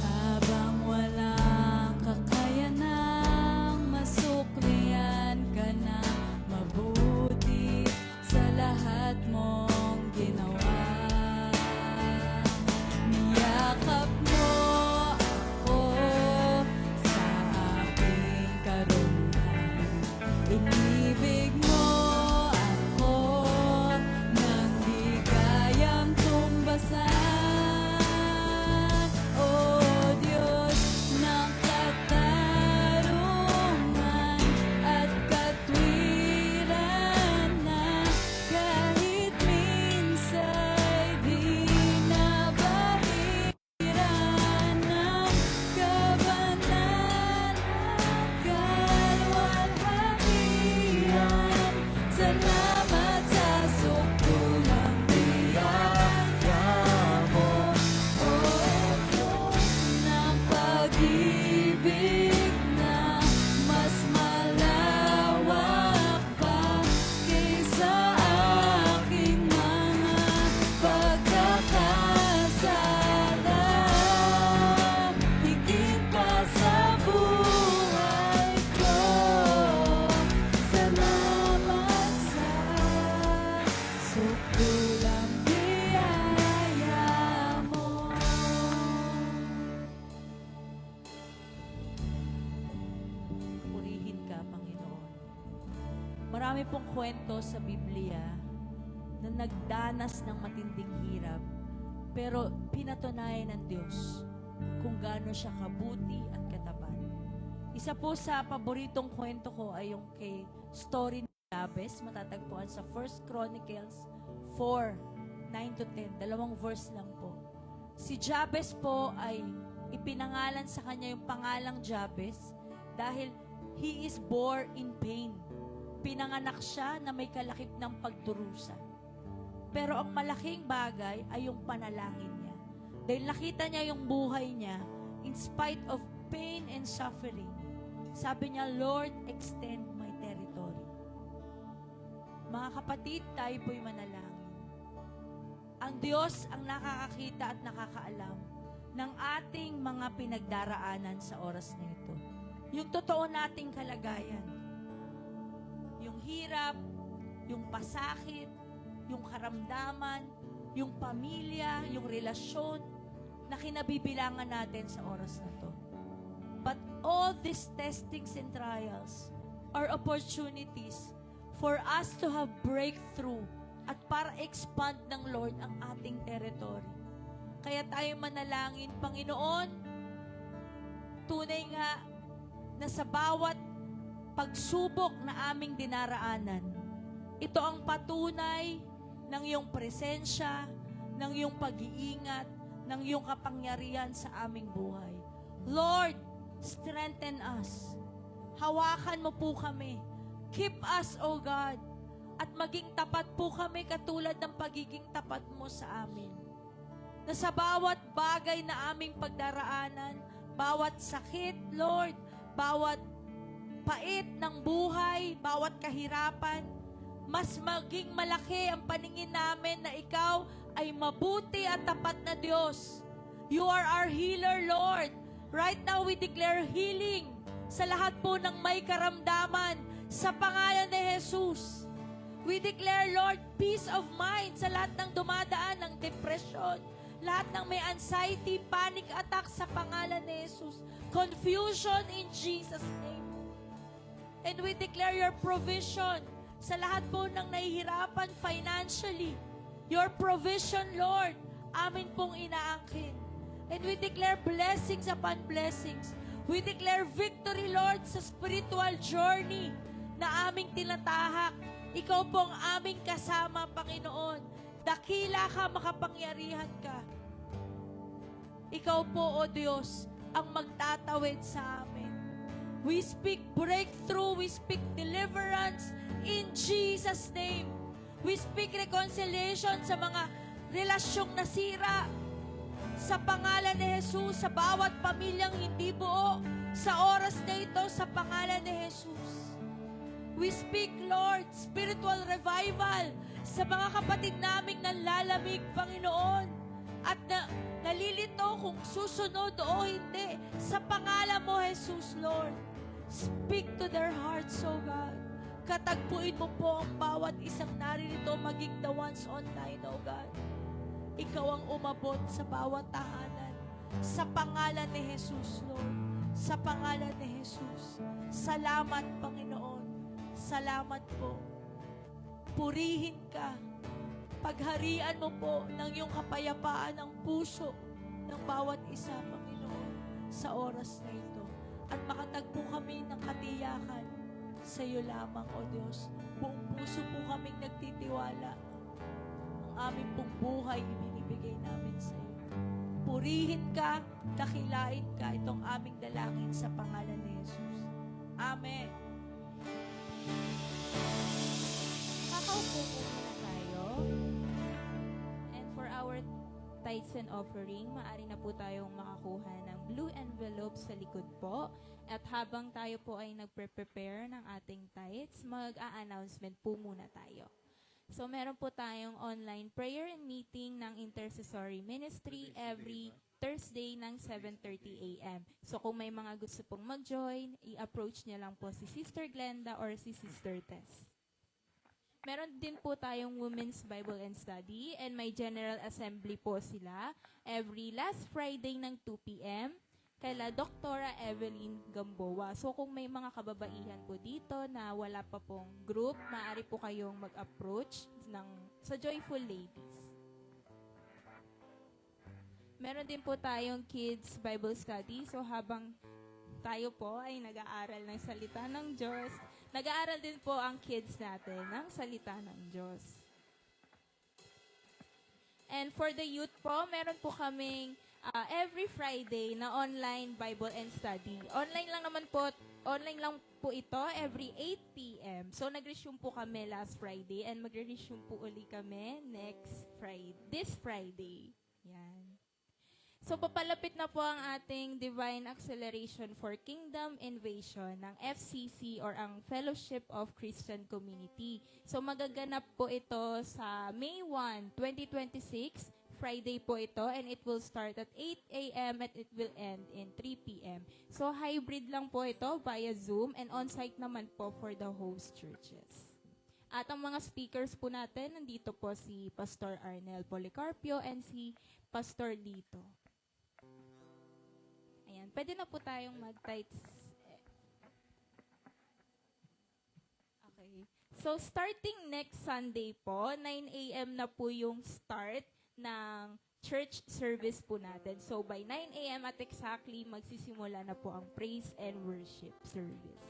Habang walang kakayanang masuklian ka na mabuti sa lahat mong ginawa. Niyakap mo ako sa aking karunungan. Inibig mo ako nang di kayang tumbasan. O Diyos ng katarungan at katwiran na kahit minsa'y di nabahiran ng kabanatan kalwalhatian. Salamat sa sukdulang biyaya mo, O Diyos ng pag-ibig na mas malawak pa kaysa aking mga pagkakasala. Higit pa sa buhay ko, salamat sa sukdulang biyaya mo. Purihin ka, Panginoon. Marami pong kwento sa Biblia na nagdanas ng matinding hirap, pero pinatunayan ng Diyos kung gaano siya kabuti at katapat. Isa po sa paboritong kwento ko ay yung kay story ni Jabez, matatagpuan sa 1 Chronicles 4:9-10, 2 verse lang po. Si Jabez po ay ipinangalan sa kanya yung pangalang Jabez dahil he is born in pain. Pinanganak siya na may kalakip ng pagdurusa. Pero ang malaking bagay ay yung panalangin niya. Dahil nakita niya yung buhay niya in spite of pain and suffering. Sabi niya, Lord, extend my territory. Mga kapatid, tayo po'y manalangin. Ang Diyos ang nakakakita at nakakaalam ng ating mga pinagdaraanan sa oras na ito. Yung totoo nating kalagayan. Yung hirap, yung pasakit, yung karamdaman, yung pamilya, yung relasyon na kinabibilangan natin sa oras na to. But all these testings and trials are opportunities for us to have breakthrough at para expand ng Lord ang ating territory. Kaya tayo manalangin, Panginoon, tunay nga na sa bawat pagsubok na aming dinaraanan, ito ang patunay ng iyong presensya, ng iyong pag-iingat, ng iyong kapangyarihan sa aming buhay. Lord, strengthen us. Hawakan mo po kami. Keep us, O God. At maging tapat po kami katulad ng pagiging tapat mo sa amin. Na sa bawat bagay na aming pagdaraanan, bawat sakit, Lord, bawat pait ng buhay, bawat kahirapan, mas maging malaki ang paningin namin na ikaw ay mabuti at tapat na Diyos. You are our healer, Lord. Right now, we declare healing sa lahat po ng may karamdaman sa pangalan ni Jesus. We declare, Lord, peace of mind sa lahat ng dumadaan ng depression, lahat ng may anxiety, panic attack sa pangalan ni Jesus. Confusion in Jesus' name. And we declare your provision sa lahat po ng nahihirapan financially. Your provision, Lord, amin pong inaangkin. And we declare blessings upon blessings. We declare victory, Lord, sa spiritual journey na aming tinatahak. Ikaw pong aming kasama, Panginoon. Dakila ka, makapangyarihan ka. Ikaw po, O Diyos, ang magtatawid sa amin. We speak breakthrough, we speak deliverance in Jesus' name. We speak reconciliation sa mga relasyong nasira. Sa pangalan ni Jesus, sa bawat pamilyang hindi buo, sa oras na ito, sa pangalan ni Jesus. We speak, Lord, spiritual revival sa mga kapatid naming nanlalamig, Panginoon. At nalilito kung susunod o hindi. Sa pangalan mo, Jesus, Lord. Speak to their hearts, oh God. Katagpuin mo po ang bawat isang naririto, maging the ones online, oh God. Ikaw ang umabot sa bawat tahanan. Sa pangalan ni Jesus, Lord. Sa pangalan ni Jesus. Salamat, Panginoon. Salamat po. Purihin ka. Pagharian mo po ng iyong kapayapaan ng puso ng bawat isa, Panginoon, sa oras na ito. At makatagpo kami ng katiyakan sa iyo lamang, O Diyos. Buong puso po kaming nagtitiwala. Ang aming pong buhay ibinibigay namin sa iyo. Purihin ka, dakilain ka, itong aming dalangin sa pangalan ni Jesus. Amen. Kakaupo po muna tayo. And for our tithes and offering, maaari na po tayong makakuha ng blue envelope sa likod po. At habang tayo po ay nagpre-prepare ng ating tithes, mag-a-announcement po muna tayo. So meron po tayong online prayer and meeting ng Intercessory Ministry every Thursday ng 7:30 a.m. So kung may mga gusto pong mag-join, i-approach niya lang po si Sister Glenda or si Sister Tess. Meron din po tayong Women's Bible and Study and may General Assembly po sila every last Friday ng 2 p.m. kaila Doktora Evelyn Gamboa. So kung may mga kababaihan po dito na wala pa pong group, maaari po kayong mag-approach sa Joyful Ladies. Meron din po tayong Kids Bible Study. So habang tayo po ay nag-aaral ng salita ng Diyos, nag-aaral din po ang kids natin ng salita ng Diyos. And for the youth po, meron po kaming every Friday na online Bible and Study. Online lang po ito every 8 p.m. So nag-resume po kami last Friday and magre-resume po uli kami this Friday. Yan. So papalapit na po ang ating Divine Acceleration for Kingdom Invasion ng FCC or ang Fellowship of Christian Community. So magaganap po ito sa May 1, 2026. Friday po ito and it will start at 8 a.m. and it will end in 3 p.m. So hybrid lang po ito via Zoom and on-site naman po for the host churches. At ang mga speakers po natin, nandito po si Pastor Arnel Policarpio and si Pastor Lito. Ayan, pwede na po tayong mag-tithes. Okay. So starting next Sunday po, 9 a.m. na po yung start ng church service po natin. So by 9 a.m. at exactly magsisimula na po ang praise and worship service.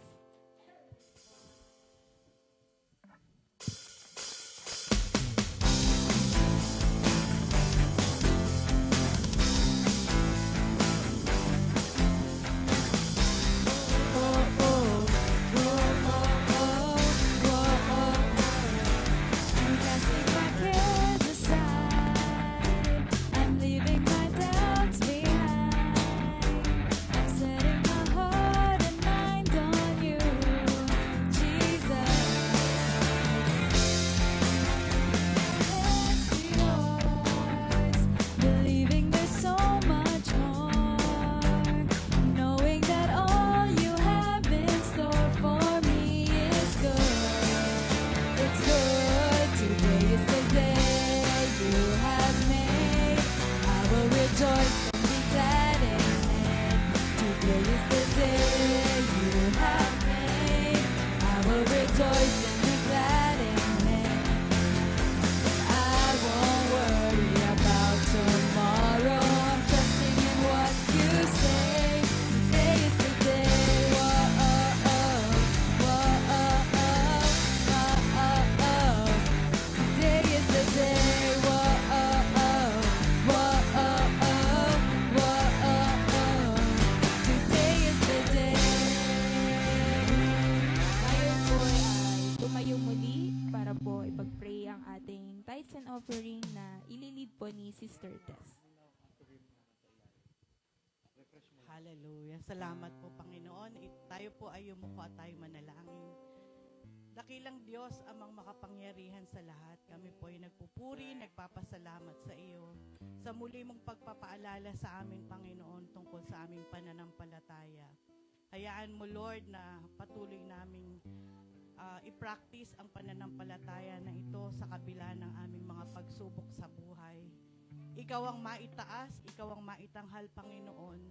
I'm casting my cares aside. I'm leaving my doubts behind. I'm setting my heart and mind on you, Jesus. It's yours, believing there's so much more, knowing that all you have in store for me is good. It's good. Today is the day you have made. I will rejoice and be glad in it. Today is the day you have made. I will rejoice and be glad in it. I won't worry about tomorrow. I'm trusting in what you say. Today is the day. Whoa, oh, oh. Whoa, oh, oh. Whoa, oh, oh. Today is the day. Whoa, oh, oh. Whoa, oh, oh. Whoa, oh, oh. Today is the day. Tayo po ay tumayo muli para po ipag-pray ang ating tithes and offering na ililid po ni Sister Tess. Hallelujah. Salamat po, Panginoon. Tayo po ay yumuko at tayo manalangin. Dakilang Diyos, amang makapangyarihan sa lahat. Kami po ay nagpupuri, nagpapasalamat sa iyo sa muli mong pagpapaalala sa amin, Panginoon, tungkol sa aming pananampalataya. Hayaan mo, Lord, na patuloy naming i-practice ang pananampalataya na ito sa kabila ng aming mga pagsubok sa buhay. Ikaw ang maitaas, ikaw ang maitanghal, Panginoon.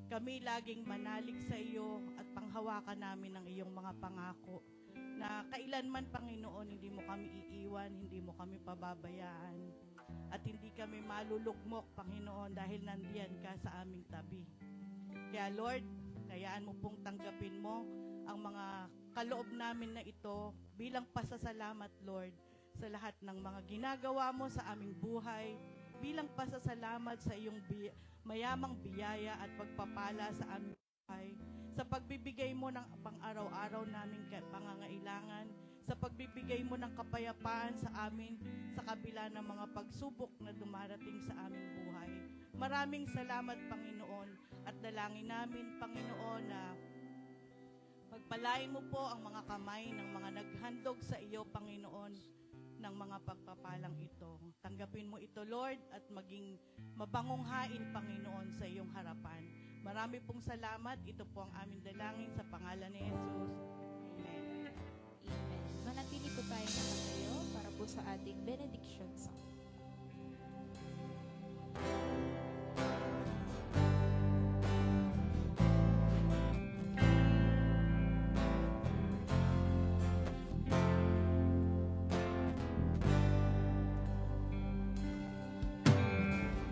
Kami laging manalig sa iyo at panghawakan namin ang iyong mga pangako na kailanman, Panginoon, hindi mo kami iiwan, hindi mo kami pababayaan, at hindi kami malulugmok, Panginoon, dahil nandiyan ka sa aming tabi. Kaya, Lord, hayaan mo pong tanggapin mo ang mga kaloob namin na ito bilang pasasalamat, Lord, sa lahat ng mga ginagawa mo sa aming buhay, bilang pasasalamat sa iyong mayamang biyaya at pagpapala sa aming buhay, sa pagbibigay mo ng pang-araw-araw naming pangangailangan, sa pagbibigay mo ng kapayapaan sa amin sa kabila ng mga pagsubok na dumarating sa aming buhay. Maraming salamat, Panginoon, at dalangin namin, Panginoon, na pagpalain mo po ang mga kamay ng mga naghandog sa iyo, Panginoon, ng mga pagpapalang ito. Tanggapin mo ito, Lord, at maging mabangong hain, Panginoon, sa iyong harapan. Marami pong salamat. Ito po ang aming dalangin sa pangalan ni Jesus. Amen. Amen. Manatili po tayo naman kayo para po sa ating benediction song.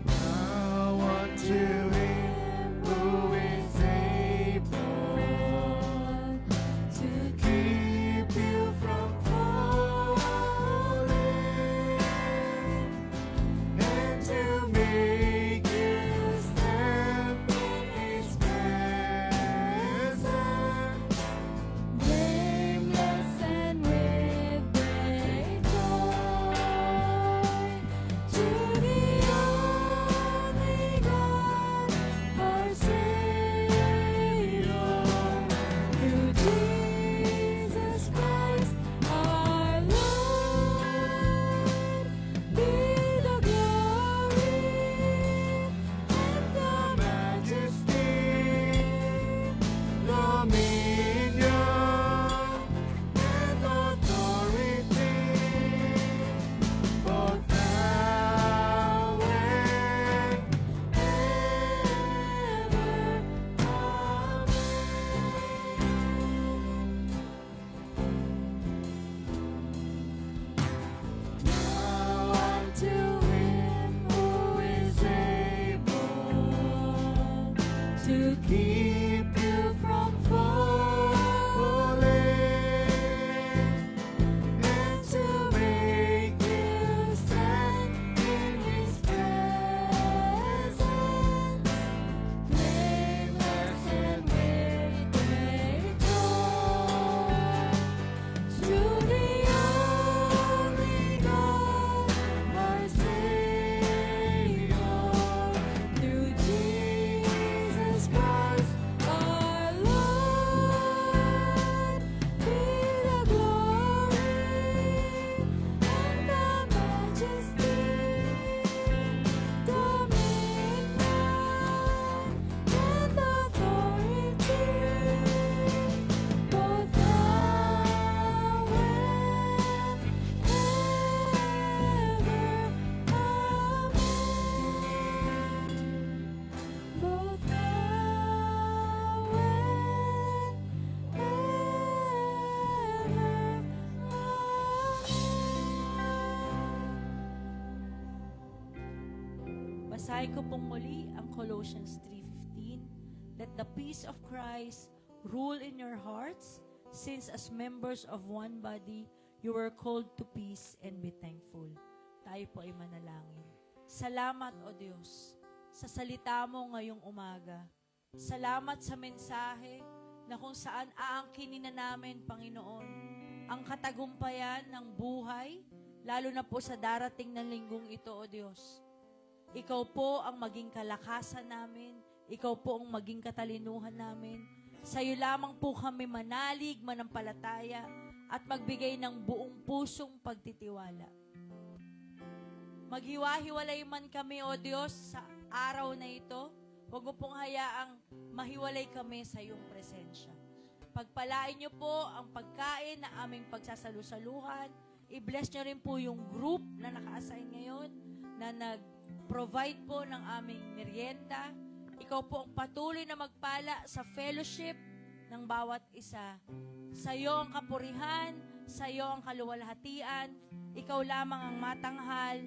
Now unto him who is able to keep you from falling and to make you stand in his presence, Blameless and with great joy, to the only God, our Savior, through Jesus Christ our Lord, be the glory and the majesty, dominion, and authority, both now and now unto him who is able to keep you from falling and to make you stand in his presence, blameless and with great joy, to the only God, our Savior, through Jesus Christ our Lord, be the glory and the majesty, dominion and authority, both now and ever. Both now and Basahin ko pong muli ang Colossians 3:15. Let the peace of Christ rule in your hearts, since as members of one body, you were called to peace and be thankful. Tayo po ay manalangin. Salamat, O Diyos, sa salita mo ngayong umaga. Salamat sa mensahe na kung saan aangkinin na namin, Panginoon, ang katagumpayan ng buhay, lalo na po sa darating na linggong ito, O Diyos. Ikaw po ang maging kalakasan namin. Ikaw po ang maging katalinuhan namin. Sa iyo lamang po kami manalig, manampalataya, at magbigay ng buong pusong pagtitiwala. Maghiwa-hiwalay man kami, O Diyos, sa araw na ito, huwag mo pong hayaang mahiwalay kami sa iyong presensya. Pagpalain niyo po ang pagkain na aming pagsasalusaluhan. I-bless niyo rin po yung group na naka-assign ngayon na nag-provide po ng aming merienda. Ikaw po ang patuloy na magpala sa fellowship ng bawat isa. Sa iyo ang kapurihan, sa iyo ang kaluwalhatian. Ikaw lamang ang matanghal,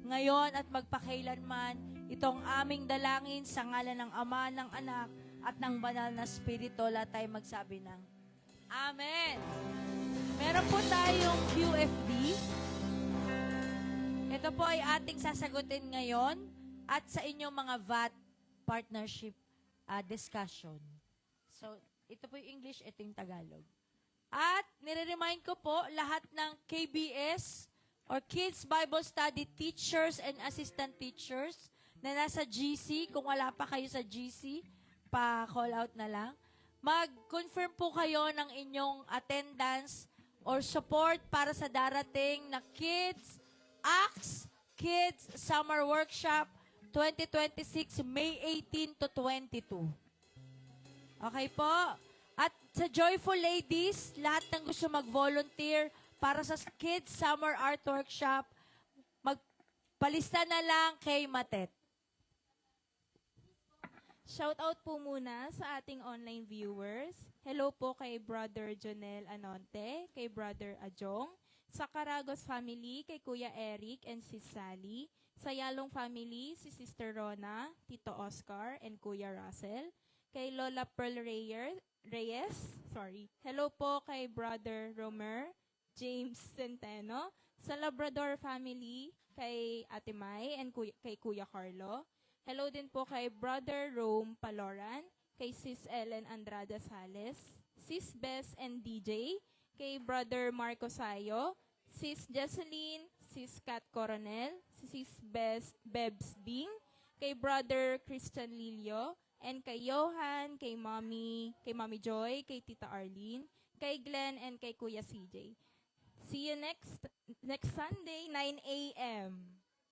ngayon at magpakailanman. Itong aming dalangin sa ngalan ng Ama, ng Anak, at ng Banal na Espiritu. Lahat tayo magsabi ng Amen. Meron po tayong QFD. Ito po ay ating sasagutin ngayon at sa inyong mga VAT partnership discussion. So, ito po yung English, ito yung Tagalog. At nire-remind ko po lahat ng KBS or Kids Bible Study teachers and assistant teachers na nasa GC, kung wala pa kayo sa GC, pa-call out na lang. Mag-confirm po kayo ng inyong attendance or support para sa darating na Kids Acts Kids Summer Workshop 2026, May 18 to 22. Okay po? At sa Joyful Ladies, lahat ng gusto mag-volunteer para sa Kids Summer Art Workshop, magpalista na lang kay Matet. Shout out po muna sa ating online viewers. Hello po kay Brother Jonel Anonte, kay Brother Ajong, sa Caragos family, kay Kuya Eric and Sis Sally, sa Yalong family, si Sister Rona, Tito Oscar, and Kuya Russell, kay Lola Pearl Reyes. Hello po kay Brother Romer, James Centeno, sa Labrador family, kay Ate Mai and kay Kuya Carlo. Hello din po kay Brother Rome Paloran, kay Sis Ellen Andrada Sales, Sis Bess and DJ, kay Brother Marco Sayo, Sis Jesseline, Sis Kat Coronel, Sis Bebs Bing, kay Brother Christian Lilio, and kay Johan, kay Mommy Joy, kay Tita Arlene, kay Glenn, and kay Kuya CJ. See you next Sunday, 9 a.m.